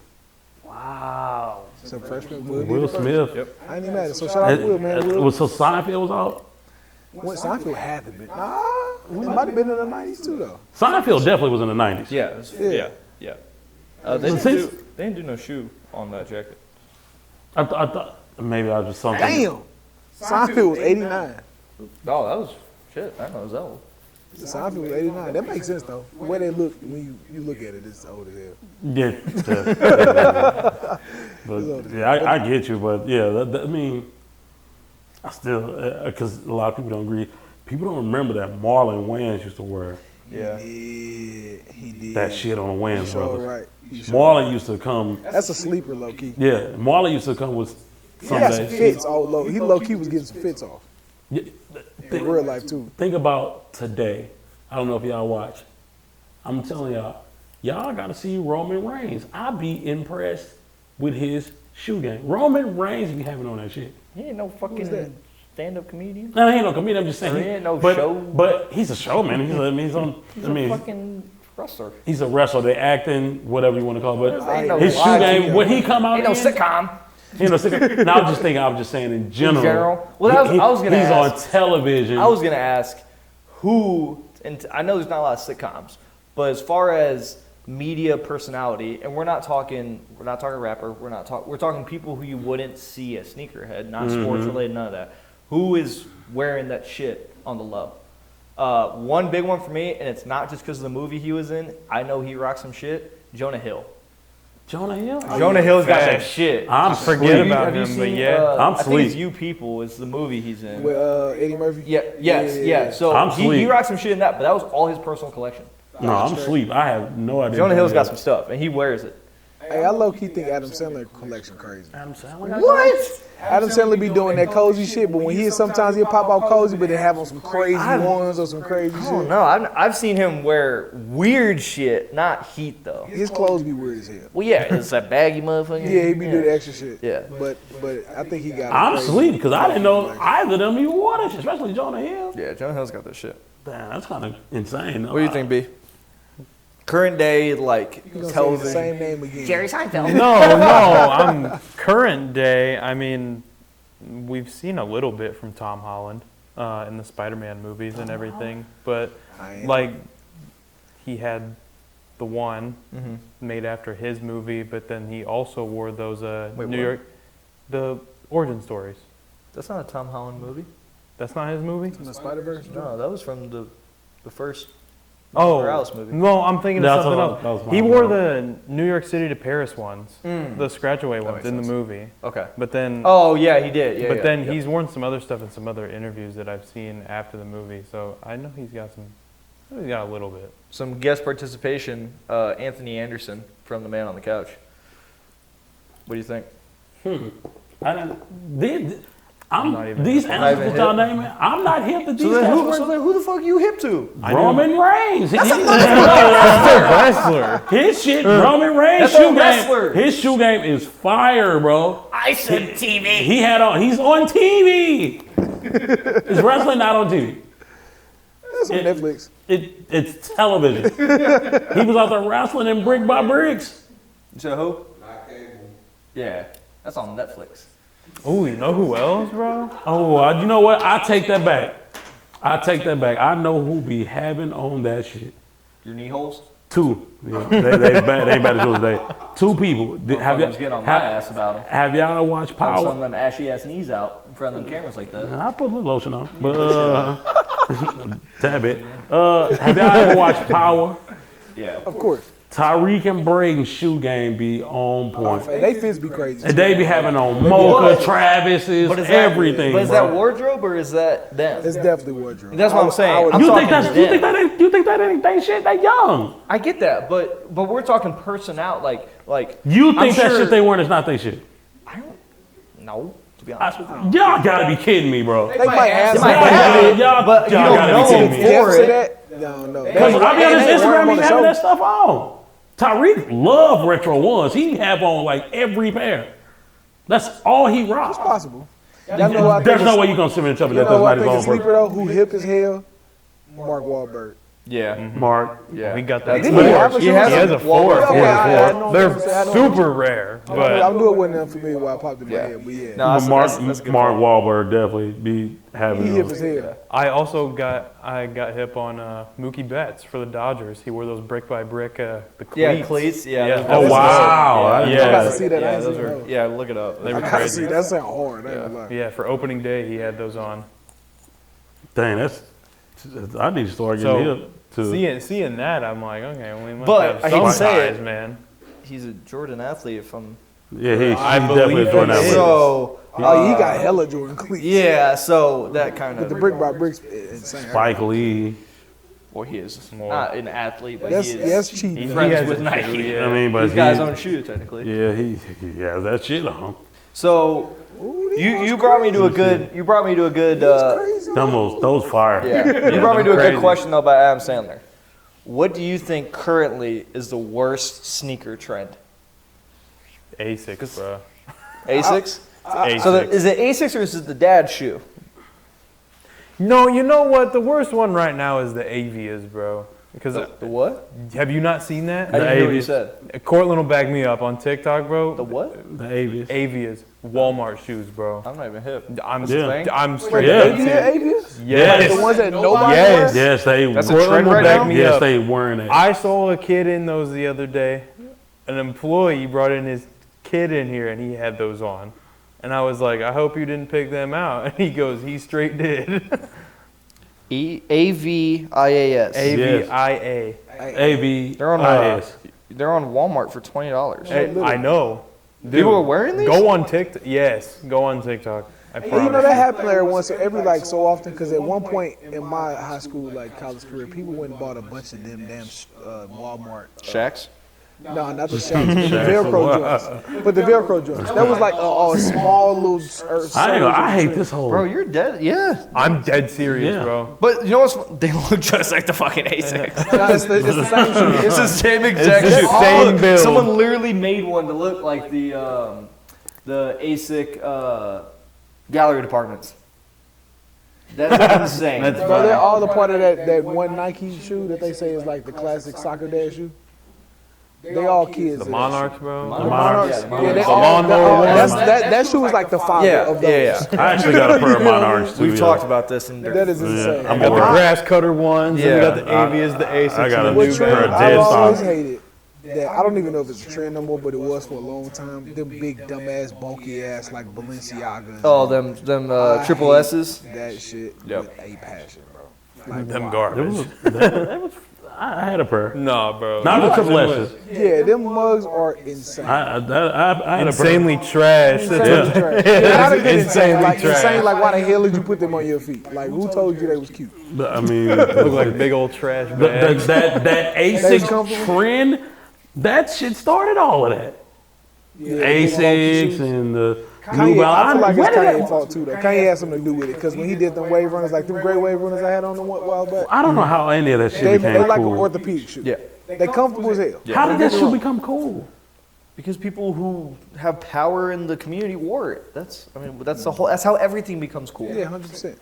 Wow. So Fresh Prince Will, Will Smith. I ain't even mad. So shout out to Will, man. Will, So Seinfeld was out? Seinfeld had to be. Nah, it might have been in the 90s too, though. Seinfeld definitely was in the 90s. Yeah. Yeah. They didn't Since- they didn't do no shoe on that jacket. I thought maybe I was just something. Damn. Seinfeld was 89. Oh, that was shit. I know it was that old. Seinfeld was 89. That makes sense, though. The way they look, when you look at it, it's old as hell. Yeah. But yeah, I get you, but yeah, I mean, I still, because a lot of people don't agree. People don't remember that Marlon Wayans used to wear Yeah. Yeah, he did. that shit on the Wayans Sure, brothers. right. You sure Marlon used to come, That's a sleeper, low key. yeah, Marlon used to come with He some got some days. fits all low. He low key was getting some fits off Yeah, in real life too. think about today. I don't know if y'all watch. I'm telling y'all got to see Roman Reigns. I'd be impressed with his shoe game. Roman Reigns be having on that shit. He ain't no that? fucking stand-up comedian. No, he ain't no comedian. I'm just saying. He ain't no but, show. But he's a showman. He's on. He's I mean, a fucking wrestler. he's a wrestler. They acting, whatever you want to call it. But Ain't no his shoe live game, TV. when he come out, Ain't no in, sitcom. You know, no, I was just saying in general. general? Well, that was- I was gonna He's ask. on television. I was gonna ask who, and I know there's not a lot of sitcoms, but as far as media personality, and we're not talking rapper, we're talking people who you wouldn't see at sneakerhead, not sports related, none of that. Who is wearing that shit on the low? One big one for me, and it's not just because of the movie he was in. I know he rocks some shit. Jonah Hill. Jonah Hill. Jonah Hill's got that Facts. shit. I'm forget sleep. about Have you him, but seen, yeah. I'm I think it's sleep. You People is the movie he's in. With Eddie Murphy. Yeah, yes, yeah. So I'm he sleep. rocks some shit in that, but that was all his personal collection. No, I'm asleep. I have no idea. Jonah Hill's got some stuff, and he wears it. Hey, I low key think Adam Sandler collection crazy. Adam Sandler. What? Adam Sandler be doing that cozy shit, but when sometimes he'll pop out cozy, but they have on some crazy ones or some crazy I don't shit. know. I've seen him wear weird shit, not heat though. His clothes be weird as hell. Well, yeah, it's that baggy motherfucker. Yeah, he be doing the extra shit. Yeah. But I think he got. I'm crazy asleep because I didn't know collection. either of them even wore that shit, especially Jonah Hill. Yeah, Jonah Hill's got that shit. Damn, that's kind of insane. What do you think, B? Current day, like You gonna say the television. same name again? Jerry Seinfeld. No, I'm current day. I mean, we've seen a little bit from Tom Holland in the Spider-Man movies and everything, but like he had the one made after his movie, but then he also wore those Wait, New what? York, the origin stories. That's not a Tom Holland movie. That's not his movie. The Spider Verse. No, that was from the first Oh, Morales movie. no, I'm thinking That's of something what- that was else. my He wore bad. the New York City to Paris ones, the scratch away ones makes in the sense. movie. Okay. But then, Oh yeah, he did. Yeah. but yeah, then yeah. he's worn some other stuff in some other interviews that I've seen after the movie. So I know he's got some. I know he's got a little bit. Some guest participation. Anthony Anderson from The Man on the Couch. What do you think? I didn't. I'm not even these hip. answers Not even that y'all hip. naming. I'm not hip to these So then, answers. who the fuck you hip to? Roman Reigns. Wrestler. His shit, Roman Reigns That's a shoe wrestler. game. His shoe game is fire, bro. I said TV. He's on TV. Is wrestling not on TV? That's on Netflix. It's television. He was out there wrestling in Brick by Bricks. You said who? Yeah, that's on Netflix. Oh, you know who else, bro? Oh, you know what? I take that back. I know who be having on that shit. Your knee holes? Two. Yeah, they ain't bad as yours today. Two people. Have Motherfuckers get on my ass about him. Have y'all watched Some Power? of them ashy ass knees out in front of them cameras like that. I put a little lotion on, but tad bit. Have y'all ever watched Power? Yeah. Of course. Tyreek and Braden's shoe game be on point. And they fits be crazy. And they be having on Mocha, Travis's, But is everything. But is bro. that wardrobe or is that them? It's definitely wardrobe. That's what I'm saying. I'm You talking think to them. you think that ain't they shit? They young. I get that, but we're talking personnel, like You think I'm that sure- shit they wearing is not they shit? no, to be honest with you. Y'all gotta be kidding me, bro. They might have They some. might have it, Y'all but you y'all don't gotta be know kidding them me. for Depths of it. that? No. Because I'll be on his They wear 'em Instagram, on he's the having show. that stuff on. Tyreek love retro ones. He have on like every pair. That's all he rocks. Possible. Y'all know I There's think no way you gonna send me in trouble you that know that's what I not his think own a sleeper person. though, who hip as hell? Mark Wahlberg. Yeah, Mark. yeah. We got that. Did he have a He shoe? has He has a Wahlberg. four. Okay, I know They're what I'm saying. I know super rare, I but knew it wasn't unfamiliar why I popped in my Yeah. head, but yeah. No, that's, Mark that's a good Mark call. Wahlberg definitely be having He hip those. as hell. I also got hip on Mookie Betts for the Dodgers. He wore those brick by brick the cleats. Yeah, cleats. Yeah. Yeah. those- Oh those- wow! I didn't Yeah. know I gotta that. see that. I Yeah, ain't those seen are. those. Yeah, look it up. They I were gotta crazy. see. That sound hard. I ain't gonna lie. Yeah, for opening day he had those on. Dang, that's. I need to start So, getting hip to. Seeing that, I'm like, okay, well, he must But have I some hate to say size, it. man. He's a Jordan athlete from. Yeah, he I definitely believe doing he that. is. with it. So. Oh, he got hella Jordan cleats. Yeah, so that kind But the of. brick by bricks is insane. Spike Lee. Well, he is More. not an athlete, but That's he is cheap. He friends has with a Nike. shoe, yeah. I mean, but He's got his he, own shoe technically. yeah, he has that shit on. So you brought me to a good Those fire. yeah. You brought me to a good Crazy. question though about Adam Sandler. What do you think currently is the worst sneaker trend? Asics, bro. Asics? Asics. So is it Asics or is it the dad shoe? No, you know what? The worst one right now is the Avias, bro. Because The what? have you not seen that? I didn't hear what you Avies. said. Cortland will back me up on TikTok, bro. The what? The Avies. Avias, Walmart shoes, bro. I'm not even hip. I'm Yeah. I'm straight Yeah. up. Avias? Yes. The ones that nobody Yes. wears? Yes, they. That's a Cortland trend will right back now? me Yes, up. they wearing it. I saw a kid in those the other day. An employee brought in his kid in here and he had those on. And I was like, I hope you didn't pick them out. And he goes, he straight did. AVIAS. AVIA. AV. They're on IS. They're on Walmart for $20. I know. Dude, People are wearing these? Go on TikTok. Yes, go on TikTok. I And you know promise. that happened every once, every like so often. Because at one point in my high school, like college career, people went and bought a bunch of them damn Walmart. Shaqs? No, not the shacks, but the Velcro joints. But the Velcro joints. That was like a small little. I hate this whole. Bro, you're dead. Yeah. I'm dead serious, Yeah. bro. But you know what's fun? They look just like the fucking Asics. No, it's the same shoe. It's the same exact It's the shit. same build. Someone literally made one to look like the ASIC gallery departments. That's insane. Bro, they're all a part of that one Nike shoe that they say is like the classic soccer dad shoe. They all kids. The in that Monarchs, bro. shoe. Monarchs. Yeah, they The all. lawnmower ones. That shoe is like the father Yeah, of those. yeah. I actually got a pair of Monarchs too. We've yeah. talked about this in That is insane. I'm Got the Or- grass cutter ones. And we got the Yeah. Avias, the Asics, I got and a the new New pair of Balance. dead I've always socks. hated that. I don't even know if it's a trend no more, but it was for a long time. Them big, dumbass, bulky ass like Balenciagas. Oh, them triple hate S's. That shit Yep. with a passion, bro. Like, Them wow. garbage. I had a pair. Nah, bro. Not the triple S's. Yeah, them mugs are insane. I had a pair. Insanely trash. That's Yeah. what- Trash. Yeah, not even insane. Insanely Like trash. insane. Like why the hell did you put them on your feet? Like who told you they was cute? I mean, Look like big old trash bags. that They ASIC comfortable? trend, that shit started all of that. Yeah, big funky ASICs shoes. and the Kanye, New I feel Balance. like Where it's did Kanye's that- fault too, though. Kanye had something to do with it because when he did them wave runners, like them gray wave runners I had on the while back, I don't know how any of that shit they became like an cool. orthopedic shoe. Yeah. They comfortable as hell. How did that shoe become cool? Because people who have power in the community wore it. That's the whole. That's how everything becomes cool. Yeah, 100%.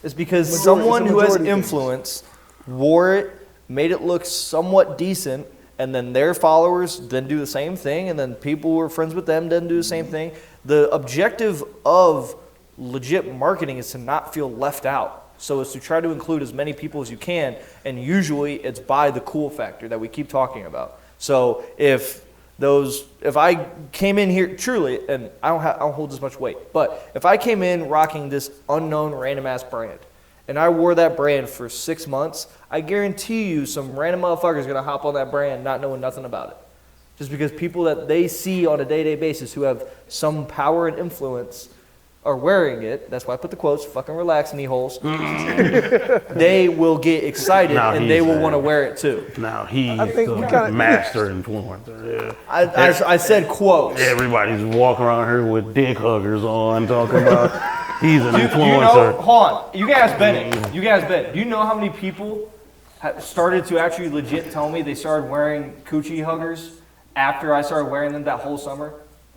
It's because Majority- someone it's a who has majority thing. influence wore it, made it look somewhat decent, and then their followers then do the same thing, and then people who are friends with them then do the same thing. The objective of legit marketing is to not feel left out. so as to try to include as many people as you can, and usually it's by the cool factor that we keep talking about. So if I came in here truly, and I don't hold this much weight, but if I came in rocking this unknown random ass brand, and I wore that brand for 6 months, I guarantee you some random motherfucker is gonna hop on that brand not knowing nothing about it. Just because people that they see on a day-to-day basis who have some power and influence are wearing it, that's why I put the quotes, fucking relax, knee holes, they will get excited and they will want to wear it too. Now he's think we kinda- master influencer. Yeah. I said quotes. Everybody's walking around here with dick huggers on, talking about he's an You know, influencer. hold on, you guys Bennett, do you know how many people have started to actually legit tell me they started wearing coochie huggers after I started wearing them that whole summer?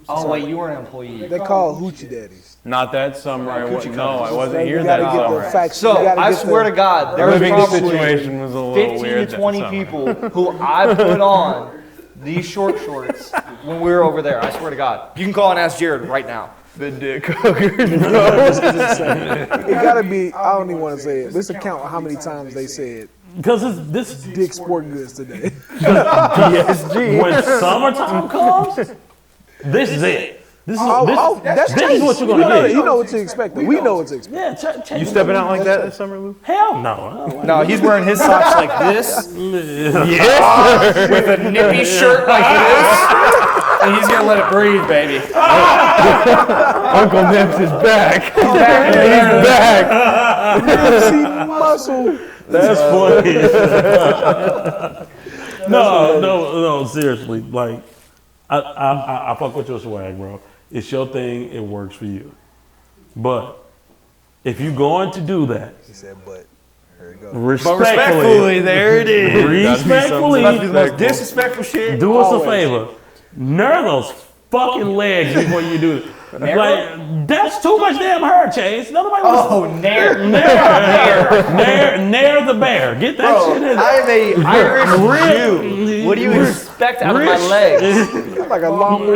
Oh wait, you were an employee. They call hoochie daddies. Not that summer. I wasn't So here you that gotta get summer. the facts. So you gotta I get swear the, to God, The there was living probably situation was a little 15 weird to that 20 summer. people who I put on these short shorts when we were over there. I swear to God. You can call and ask Jared right now. The dick huggers. This is insane. It gotta be. I don't even want to say it. Let's account how many times they said Because this Dick Sporting Goods today. when summertime comes, this is it. This is That's this is what you're gonna get. You know what to expect. We know what to expect. Yeah, check You stepping out like that this summer, Lou? Hell no. No, he's wearing his socks like this Yes. with a nippy shirt like this, and he's gonna let it breathe, baby. Uncle Nips is back. He's back. See muscle. That's funny. No, seriously. Like, I fuck with your swag, bro. It's your thing. It works for you. But if you're going to do that, He said, but here we go. respectfully, there it is. respectfully, That's the most disrespectful shit. do us a favor. Nerve those fucking legs before you do it. Like, that's too much damn hair, Chase. Nobody wants Oh, nair. Nair the bear. Get that Bro, shit in. I am a Irish Jew. What do you expect out of my legs? I'm like a long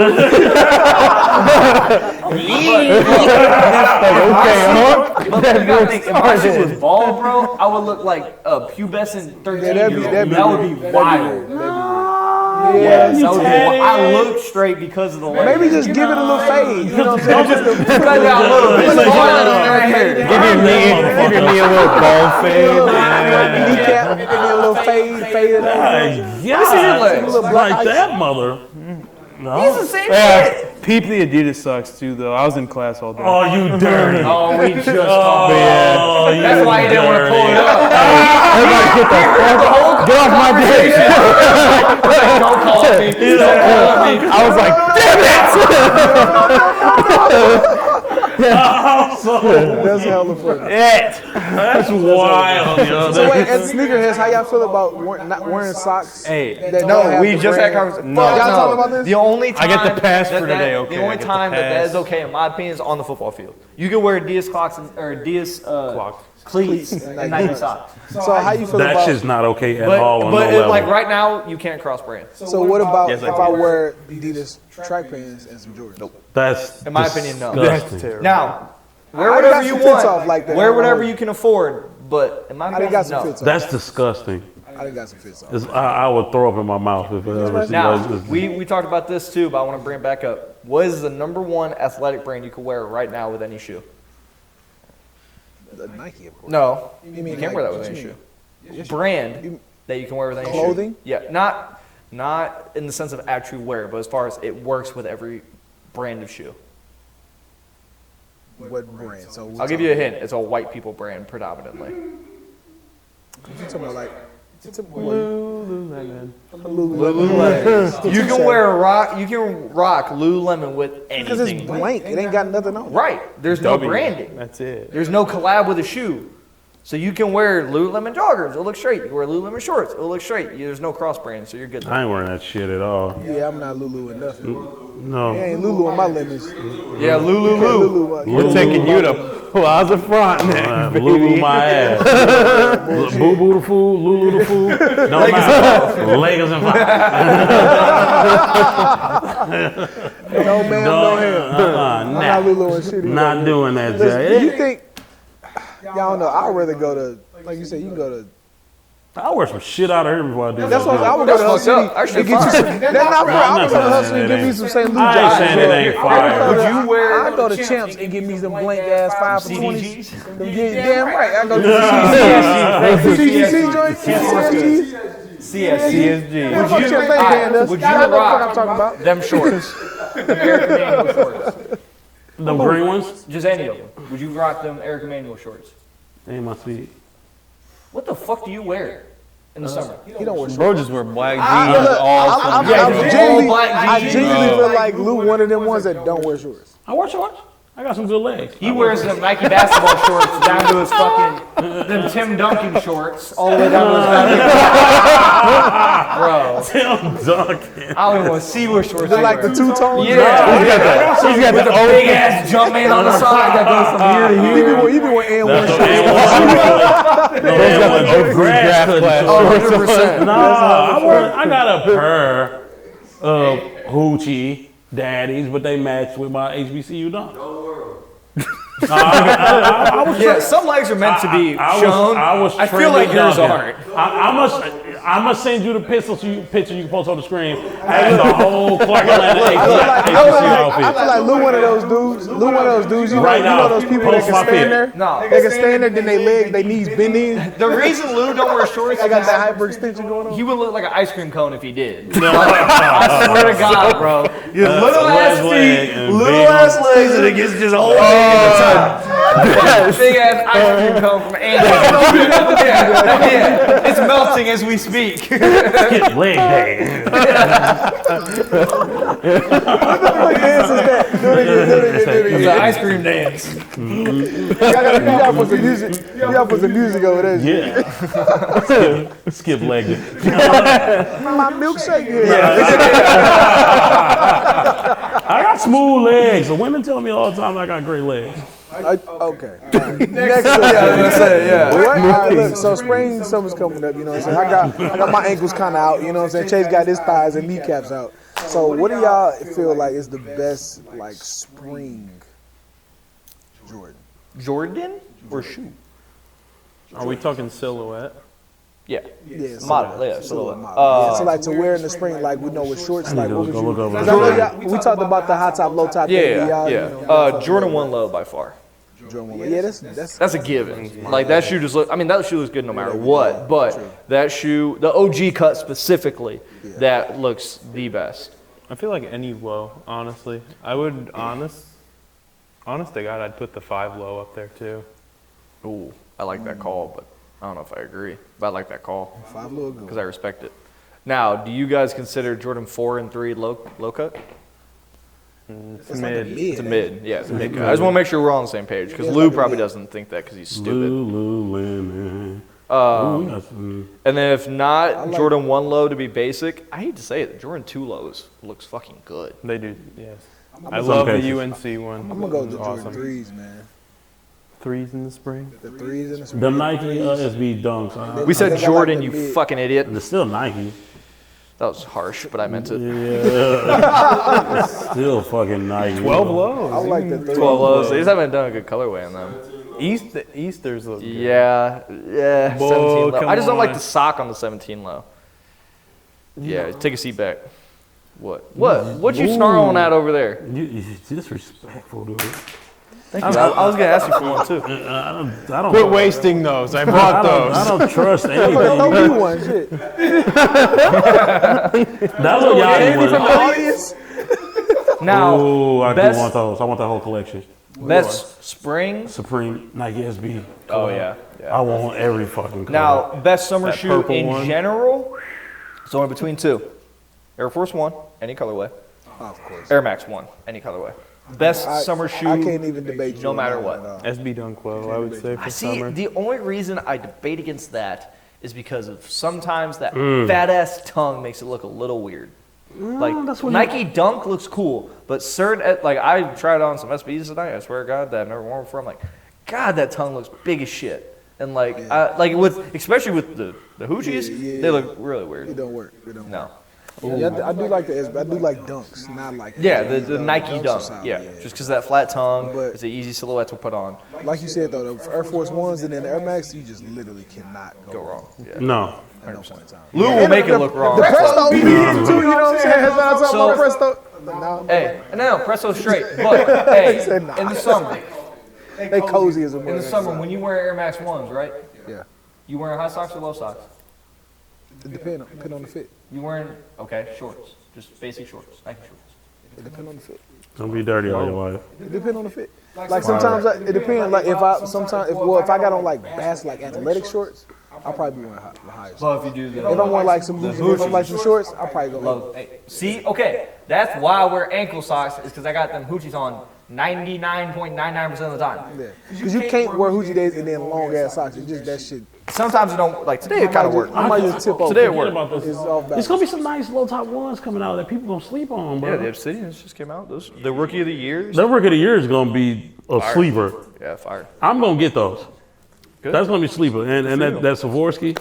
But you gotta think, if my shit was bald, bro, I would look like a pubescent 13-year-old. That would be wild. Yes, that would be wild. I look straight because of the legs. Maybe just give it a little fade. You know what I'm saying? Just cut it out a little bit. Like, Right here. Give your knee a little ball fade. Kneecap, give me a little fade it out. Yeah, like that mother. No. It's the same shit. Yeah, peep the Adidas socks too, though. I was in class all day. Oh, you dirty. Oh, we just talked about Oh, you That's why he didn't want to pull it up. Get off my dick. Don't call me. Don't call me. I was like, That's hella funny. That's wild, yo. So wait, at Sneakerheads, how y'all feel about not wearing socks? Hey, that don't No, have we the just had brand? conversation. Y'all talking about this? The only time I get the pass for that- today, okay, The I only get the time that pass. is okay, in my opinion, is on the football field. You can wear Adidas clocks or Adidas cleats and Nike socks. So how you feel That about? shit's not okay at But all on no it, level. like right now, you can't cross brand. So what about Yes, I if can. I wear Adidas track pants and some Jordans? Nope. That's In my opinion, no. disgusting. Now, wear I whatever got you some fits want. off like that. Wear whatever you can afford. But in my I done opinion, got some no. fits off. That's disgusting. I done got some fits off. I would throw up in my mouth if I ever see Now, that. we talked about this too, but I want to bring it back up. What is the number one athletic brand you can wear right now with any shoe? The Nike, of course. No, You you mean can't like- wear that with what any you shoe. mean? Brand that you can wear with any Clothing? shoe. Yeah, not in the sense of actual wear, but as far as it works with every brand of shoe. What brand? So I'll give you a hint. It's a white people brand predominantly. You talking about like Lululemon. Lululemon. You can rock Lululemon with because it's anything. blank. It ain't got nothing on it. Right. There's no branding. That's it. There's no collab with a shoe. So you can wear Lululemon joggers. It'll look straight. You can wear Lululemon shorts. It'll look straight. There's no cross brand, so you're good. I ain't wearing that shit at all. Yeah, I'm not Lulu enough. No. There ain't Lulu on my limits. Yeah, Lulu. Lulu. We're taking you to Plaza Frontenac, baby. Lulu my ass. Boo Boo the fool, Lulu the fool. No matter. Lakers and fire. No ma'am, no ham. I'm Nah. not Lulu and shit. Not doing that, Listen, Jay. you think Yeah, I don't know. I'd rather go to, like you said, you can go to. I wear some shit out of here before I do That's that. what I would go to Hustle City Actually, and get you some. That's not fair. I would go to Hustle and get me some St. Louis. I ain't saying it ain't fire. Would you wear? I go to Champs and get me some blank ass 5 for 20s. Damn right. I go to the CGC joints. CSG. Would you rock I'm talking about? them shorts? Them Eric Emanuel shorts. The green ones? Just any of them. Would you rock them Eric Emanuel shorts? They ain't my speed. What the fuck do you wear in the summer? He don't wear shorts. Bro just wear black jeans all I genuinely feel like Lou one of them ones that don't wear shorts. I wear shorts. I got some good legs. He wears them Nike basketball shorts down to his fucking, them Tim Duncan shorts all the way down to his bro. Tim Duncan. I don't even want to see what shorts They're like the two-tone. Yeah. He's got the Big ass jump man on the side that goes from here to here. He be wearing N1 shorts. I got a pair of Hoochie Daddies, but they match with my HBCU dunk. Yeah, some legs are meant to be shown. I feel like yours aren't. I must send you the picture you can post on the screen. As the whole Clark Atlanta HBCU I outfit. feel like Lou one of those dudes. You know, Right you now, know those people that post can my stand pic. there. No. They can stand there, then their knees bend in. The reason Lou don't wear shorts I got is that hyperextension going on. he would look like an ice cream cone if he did. I swear to God, bro. Your little ass feet, little ass legs, and it gets just all big ass ice cream cone from Andy. Yeah, it's melting as we speak. Skip leg day. It's an ice cream dance. You gotta put some music. You gotta put some music over there. Yeah. Skip leg day. My milkshake. Yeah. I got smooth legs. So women tell me all the time I got great legs. Okay. Next up. Alright, look, so spring, summer's coming up, you know what I'm saying? I got my ankles kind of out, you know what I'm saying? Chase got his thighs and kneecaps out. So what do y'all feel like is the best, like, spring Jordan? Jordan or shoe? Are we talking silhouette? Yeah. Yeah, Model, yeah, silhouette. so like to wear in the spring, like we know with shorts, like what would Go look you? over 'Cause the I know screen. we talked about the high top, low top. thing, Yeah. you know, Jordan 1 low by far. Jordan one. Yeah, that's That's a given. Like that shoe just look. I mean, that shoe looks good no matter what. But that shoe, the OG cut specifically, that looks the best. I feel like any low, honestly. I would, honest to God, I'd put the 5 low up there too. Ooh, I like that call, but I don't know if I agree. But I like that call 5 little because good. I respect it. Now, do you guys consider Jordan 4 and 3 low cut? It's It's like a mid. mid. It's a mid. Yeah, it's a mid cut. I just want to make sure we're all on the same page because Yeah, Lou like a probably mid. doesn't think that because he's stupid. Lululemon. And then if not, Jordan 1 low to be basic. I hate to say it, Jordan 2 lows looks fucking good. They do, yes. I love the cases. UNC one. I'm gonna go with the Jordan Awesome. 3s, man. 3s in the spring. The 3s in the spring. Them Nike SB dunks. We said I think I like Jordan, the you mid. fucking idiot. They're still Nike. That was harsh, but I meant it. Yeah. Still fucking Nike. 12 lows. I like the 3s. 12 lows. They just haven't done a good colorway on them. Easters look good. Yeah, 17 low. come I just don't like on. the sock on the 17 low. Yeah, take a seat back. What you snarling at over there? You disrespectful, dude. Thank you. I was gonna ask you for one too. I don't. Quit wasting those. I bought those. I don't trust anything. Throw me one, shit. That look Andy from the y'all. audience. Now, Oh, I best- do want those. I want that whole collection. best spring. Supreme Nike SB. Oh yeah. I want every fucking color. Now, best summer That shoe purple in one. general. It's only between two. Air Force 1, any colorway. Of course. Air Max 1, any colorway. Best summer shoe. I can't even debate you no on matter that what. one at all. SB Dunk low, I would say for I see. summer. The only reason I debate against that is because of sometimes that fat ass tongue makes it look a little weird. Like Nike Dunk looks cool, but certain like I tried on some SBs tonight. I swear to God that I've never worn before. I'm like, God, that tongue looks big as shit. And like, like with especially with the Hoochies, Yeah. they look really weird. It don't work. It don't No. work. Yeah, I do like the SB. I do like dunks, not like Yeah, the Nike dunks Dunk. are solid, Yeah, just because that flat tongue, But- it's an easy silhouette to put on. Like you said though, the Air Force Ones and then the Air Max, you just literally cannot Go wrong. Yeah. No. at no point in time. Lou will make it look wrong. The Presto be hitting too, you know what I'm saying? That's what I'm talking So- about, Presto. No, Hey, no, Presto straight. But hey, said nah. in the summer, they cozy as a in the summer when you wear Air Max 1s, right? Yeah, You wearing high socks or low socks? it depend on the fit. You wearing shorts, just basic shorts, Nike shorts. It depend on the fit. Don't be dirty all your life. It depend on the fit. Like sometimes it depends. Like if I got on like athletic shorts, I'll probably be wearing the highest. Love if you do that. If I want like some Gucci, if I like some shorts, I'll probably go low. Hey, see, okay, that's why I wear ankle socks is because I got them hoochies on 99.99% of the time. Yeah, because you can't wear Hoochie Days and then long ass socks. It's just that shit. Sometimes it don't, like today it kind of worked. I might just tip over. Today it Forget worked. about this. It's off There's balance. gonna be some nice low top ones coming out that people gonna sleep on, bro. Yeah, the Obsidians just came out. Those, the Rookie of the Year. The rookie of the year is gonna be a sleeper. Yeah, fire. I'm gonna get those. Good. That's gonna be sleeper, and that Swarovski.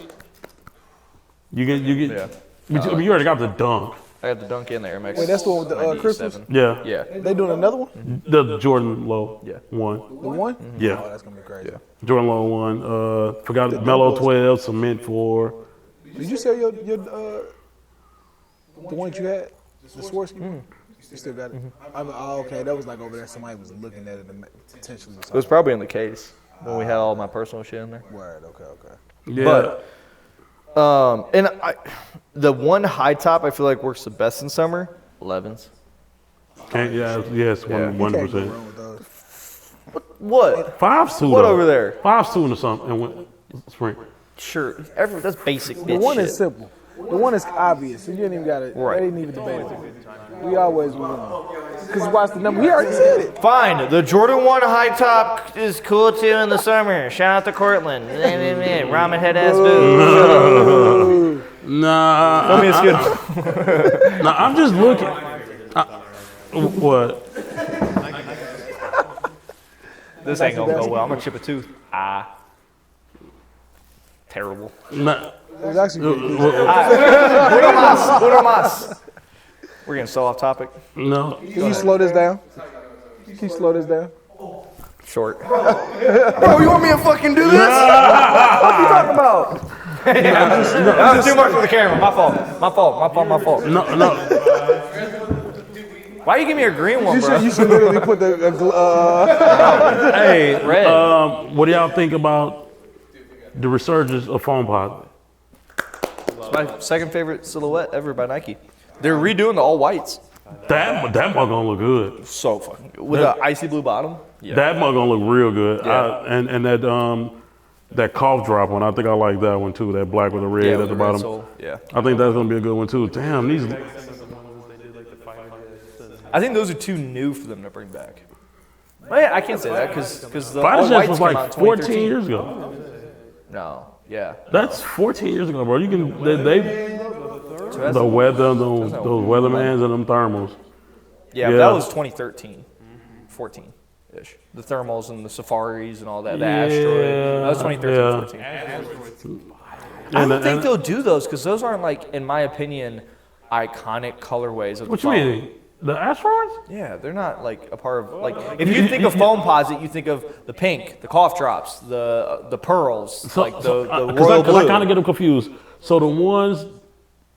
You get. Yeah. You already got the dunk. I got the Dunk and the Air Max. Wait, that's the one with the 97. crystals? Yeah. Yeah. They doing another one? The Jordan Low. Yeah. One. The one? Yeah. Oh, that's gonna be crazy. Jordan Low one. Forgot Mellow 12, Cement 4. Did you sell your the one that you had, the Swarovski? You still got it? Oh, okay. That was like over there. Somebody was looking at it and potentially. It was probably in the case when we had all my personal shit in there. Word. Okay. Yeah. But, and the one high top I feel like works the best in summer, 11s. Yes, 100%. Can't go wrong with those. What? 5's 2 What though. over there? 5's 2 into something and went spring. Sure. That's basic bitch The one shit. is simple. The one is obvious. So you ain't even got it. Right. They didn't even debate it. We always win. Because watch the number. We already said it. Fine. The Jordan 1 high top is cool too in the summer. Shout out to Cortland. Ramen head ass dude. Nah. Tell me it's good. Nah, I'm just looking. What? This ain't gonna go well. I'm gonna chip a tooth. Terrible. Nah. It was actually pretty good. Uno mas. We're getting so off topic. No. Can you slow this down? Can you slow this down? Short. Bro, you want me to fucking do this? What are you talking about? That was too much for the camera. My fault. No. Why you give me a green one, bro? You should literally put the Hey, Red. what do y'all think about the resurgence of foam posit? It's my second favorite silhouette ever by Nike. They're redoing the all whites. That mug gonna look good. So fucking good. With an icy blue bottom. Yeah. That mug gonna look real good. Yeah. And that cough drop one, I think I like that one too. That black with the red Yeah, at with the the red bottom. sole. Yeah. I think that's gonna be a good one too. Damn, these. I think those are too new for them to bring back. Well, yeah, I can't say that because the Fighter all Jets whites was came out like in 14 2013. years ago. No. Yeah. That's 14 years ago, bro. You can they So that's, the weather those weathermans and them thermals. yeah, yeah. But that was 2013, 14-ish. The thermals and the safaris and all that. The asteroid. That was 2013, yeah. 14. I don't think they'll do those because those aren't like, in my opinion, iconic colorways of the What you foam. mean? The asteroids? Yeah, they're not like a part of like. If you think of foam posit, you think of the pink, the cough drops, the pearls, like the royal blue. I kind of get them confused. So the ones,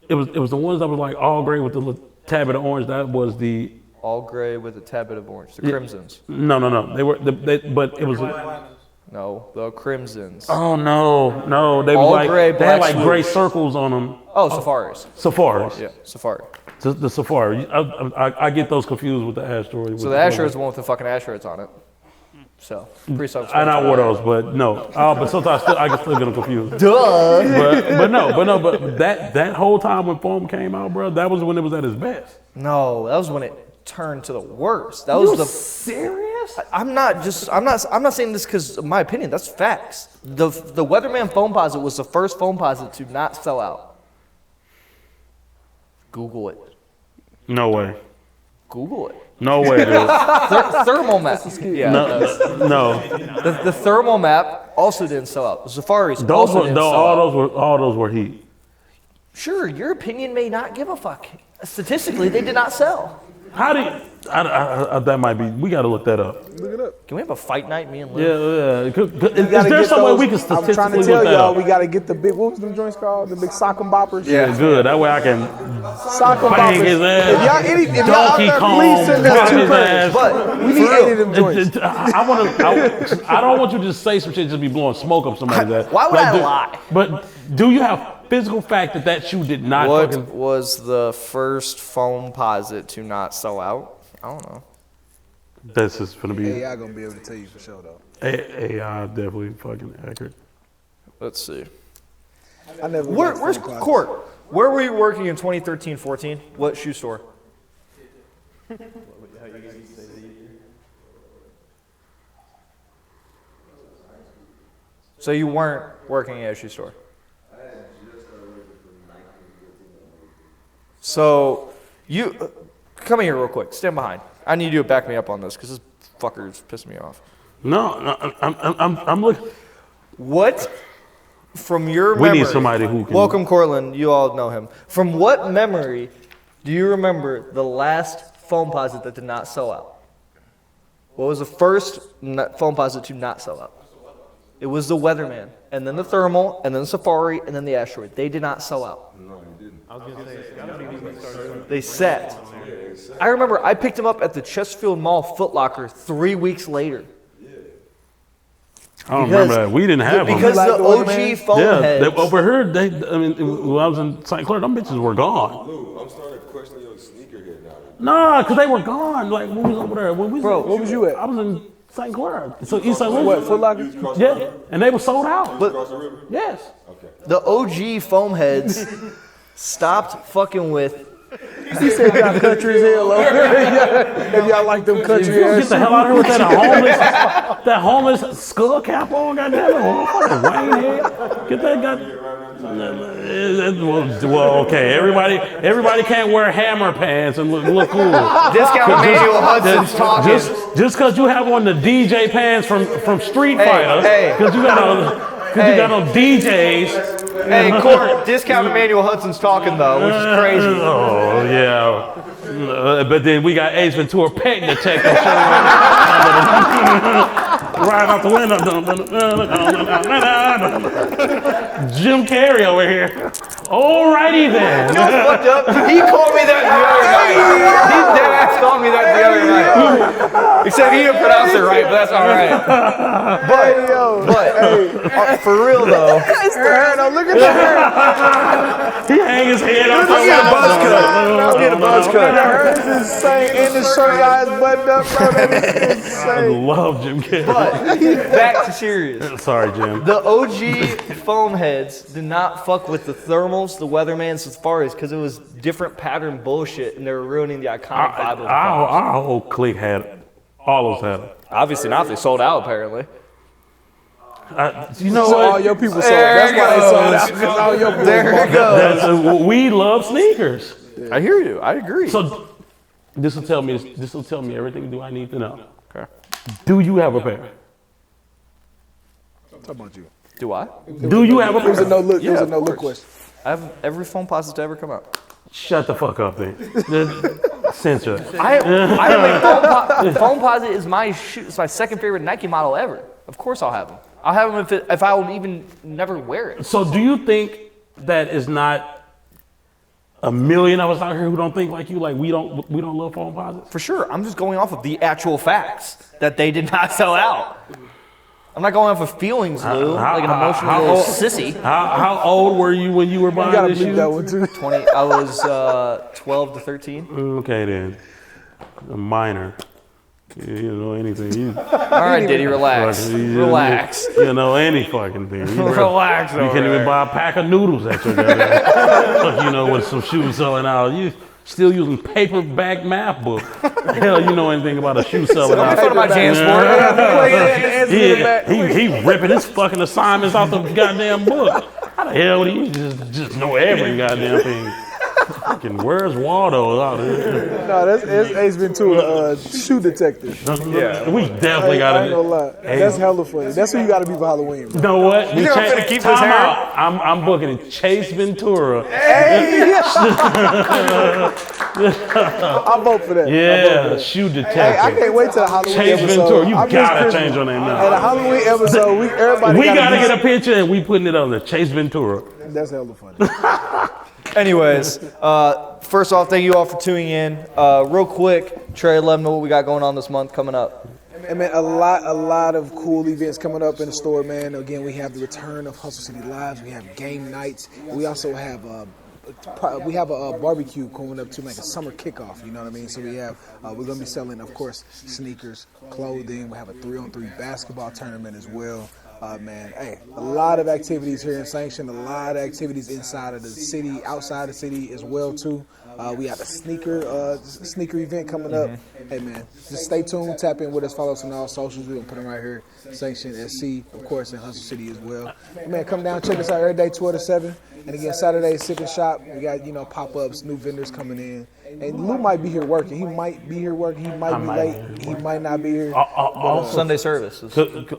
it was the ones that was like all gray with the little tab of orange. That was the All gray with a tad bit of orange. The crimsons. no. They were but it was. No, the crimsons. Oh no. They All was like gray, they had black like gray swoosh. circles on them. Oh, safaris. Safaris. Yeah, safari. The safari. I get those confused with the asteroid. So the asteroid is the one with the fucking asteroids on it. So pretty self. And I wore those, but no. But sometimes I can still get them confused. Duh. But that whole time when foam came out, bro, that was when it was at its best. No, that was when it turned to the worst. That was the. Serious? I'm not saying this because of my opinion. That's facts. The Weatherman foam posit was the first foam posit to not sell out. Google it. No way. Google it. No way, dude. Thermal map. Yeah. No. The thermal map also didn't sell out. The safaris Those also were didn't sell out. all those were heat. Sure, your opinion may not give a fuck. Statistically, they did not sell. How do you, that might be, we got to look that up. Look it up. Can we have a fight night, me and Lou? Yeah. Is Gotta there get some way those- we can I'm trying to statistically tell look that y'all, up? we got to get the big, what was them joints called? The big sock and boppers? Yeah, good. That way I can Sock and bang boppers. his ass. If y'all out Donkey there, Kong, please send us bang 2 his credits. ass. But We need 8 of them joints. I don't want you to just say some shit, just be blowing smoke up somebody's ass. Why would I lie? But do you have physical fact that shoe did not what fucking... was the first foam posit to not sell out? I don't know. This is gonna be AI gonna be able to tell you for sure though. AI definitely fucking accurate. Let's see. I never. Where's Court? Where were you working in 2013-14? What shoe store? So you weren't working at a shoe store? So you come here real quick. Stand behind. I need you to back me up on this because this fucker's pissing me off. No, I'm looking. What, from your We memory? need somebody who can. Welcome, Cortland. You all know him. From what memory do you remember the last foam posit that did not sell out? What was the first foam posit to not sell out? It was the Weatherman, and then the Thermal, and then the Safari, and then the Asteroid. They did not sell out. They set. I remember I picked him up at the Chesterfield Mall Foot Locker 3 weeks later. I don't remember that. We didn't have them. Because Like the the Weatherman? OG foam Yeah, heads. over here, when I was in St. Clair, them bitches were gone. Lou, I'm starting to question your sneakerhead now. Nah, because they were gone. Like, when we was over there. Bro, where was you at? I was in St. Clair. So East St. Louis. What, Foot Locker? Yeah, and they were sold out. Across the river? Yes. The OG foam heads stopped fucking with. He said y'all country as hell over there. If y'all like them country Get ass the hell out of here with that homeless skull cap on, goddamn it. Fucking Wayne head. Get that goddamn. Well, okay. Everybody can't wear hammer pants and look cool. Discount Emmanuel Hudson's talking. Just because you have on the DJ pants from Street Fighter, hey. because you got on DJs. Hey, Court, discount Emmanuel Hudson's talking though, which is crazy. Oh yeah. But then we got Ace Ventura Pet Detective right out the window. Jim Carrey over here. Alrighty then. You know what's fucked up? He called me that the other night. He dead ass called me that the other night. Except he didn't pronounce it right, but that's alright. But for real though. It's the hair though. Look at the hair. He hang his head up. Look at a buzz cut. Look at a buzz The cut. hair is insane. And the shirt eyes buttoned up, bro. That is I insane. love Jim Carrey. But back to serious. Sorry, Jim. The OG foam heads did not fuck with the Thermals, the Weathermans, Safaris, because it was different pattern bullshit, and they were ruining the iconic vibe of the foam. Our whole clique had all of us had it. Obviously not. They sold out apparently. You know So all what? your people sold. That's why they sold out. Because all your people There it goes. That's, we love sneakers. I hear you. I agree. So this will tell me everything do I need to know. Okay. Do you have a pair? Talk about you. Do I? Do you have a It was a pair? no look. It was Yeah, a no of look course. question. I have every foam posit to ever come out. Shut the fuck up, then. Censor. I have a foam posit is my shoe. It's my second favorite Nike model ever. Of course I'll have them. I'll have them if I would even never wear it. So do you think that is not a million of us out here who don't think like you? Like we don't love foam posits? For sure. I'm just going off of the actual facts that they did not sell out. I'm not going off of feelings, Lou, like an emotional little sissy. How old were you when you were You buying gotta this bleep shoe? that one too. 20. I was 12 to 13. Okay then, a minor. You know anything? You, All right, Diddy, relax. Relax. You know any fucking thing. Relax You can't even buy a pack of noodles at your goddamn. You know, with some shoes selling out. You still using paperback math book. Hell, you know anything about a shoe selling Don't out? be fun of my JanSport. He ripping his fucking assignments off the goddamn book. How the hell would he just know every goddamn thing? Fucking, where's Waldo out here? No, that's Ace Ventura, shoe detective. Yeah, we definitely I gotta. ain't gonna lie. That's hella funny. That's who you gotta be for Halloween, bro. You know what? You think I'm finna keep this Time hair? out. I'm booking it. Chase Ventura. I vote for that. Yeah, shoe detective. Hey, I can't wait till the Halloween Chase episode. Ventura, you I miss gotta Christmas. change your name At the now. Halloween episode, everybody We gotta be- get a picture and we putting it on there. Chase Ventura. That's hella funny. Anyways, first off, thank you all for tuning in. Real quick, Trey, let them know what we got going on this month coming up. And man, a lot of cool events coming up in the store, man. Again, we have the return of Hustle City Lives. We have game nights. We also have a barbecue coming up to like a summer kickoff. You know what I mean? So we have we're gonna be selling, of course, sneakers, clothing. We have a 3-on-3 basketball tournament as well. Man, hey, a lot of activities here in Sanction, a lot of activities inside of the city, outside the city as well too. We have a sneaker event coming up. Hey man, just stay tuned, tap in with us, follow us on all socials. We're gonna put them right here, Sanction SC, of course, in Hustle City as well. Man, come down, check us out every day, 12 to 7. And again, Saturday, Sip and Shop. We got, pop-ups, new vendors coming in. And Lou might be here working. He might be here working. He might be late. He might not be here. Sunday service.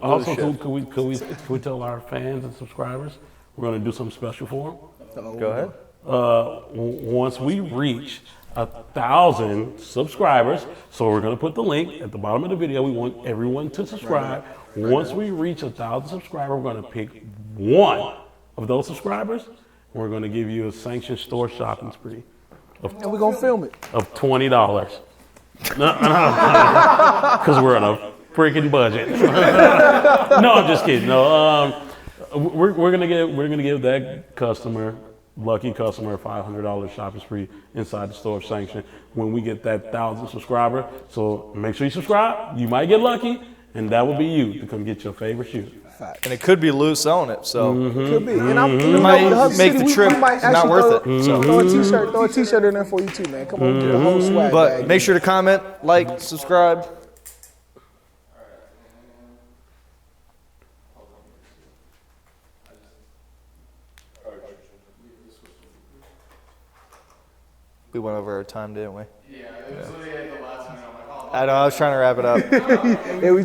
Also, could we tell our fans and subscribers we're gonna do something special for them? Go ahead. Once we reach 1,000 subscribers, so we're gonna put the link at the bottom of the video. We want everyone to subscribe. Once we reach 1,000 subscribers, we're gonna pick one of those subscribers. We're gonna give you a sanctioned store shopping spree And we're going to film it. of $20. Because we're on a freaking budget. No, I'm just kidding. No, we're gonna give that lucky customer, a $500 shopping spree inside the store of Sanction when we get that 1,000 subscriber. So make sure you subscribe. You might get lucky, and that will be you to come get your favorite shoe. And it could be Lou selling it, so Could be. And it might make the trip not worth it. So. Throw a t-shirt in there for you too, man. Come on, get the whole swag But bag. make sure to comment, like, subscribe. We went over our time, didn't we? Yeah, it was literally at the last minute. I know, I was trying to wrap it up.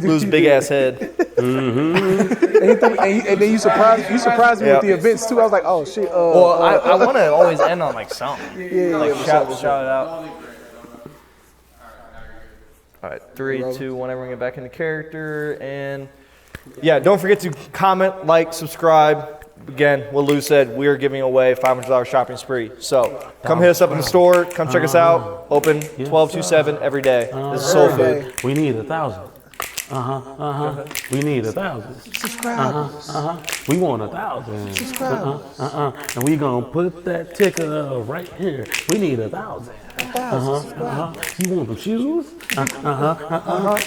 Lou's big ass head. And then you surprised me with the events too. I was like, oh shit. Well, I want to always end on like something. Yeah, Shout it out. All right, 3, 2, 1. Everyone get back into character, and yeah, don't forget to comment, like, subscribe. Again, what Lou said, we are giving away $500 shopping spree. So come hit us up in the store. Come check us out. Open 12 to 7 every day. This is soul food. We need 1,000. We need 1,000. subscribers. We want 1,000. Subscribers. And we gonna put that ticker right here. We need 1,000. You want some shoes?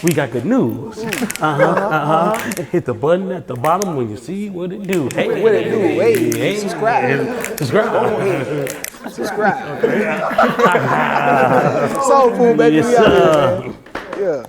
We got good news. Hit the button at the bottom when you see what it do. Hey, What it do? Hey, subscribe. Subscribe. Subscribe. Soul food, baby. Yes, We out here, sir. man. Yeah.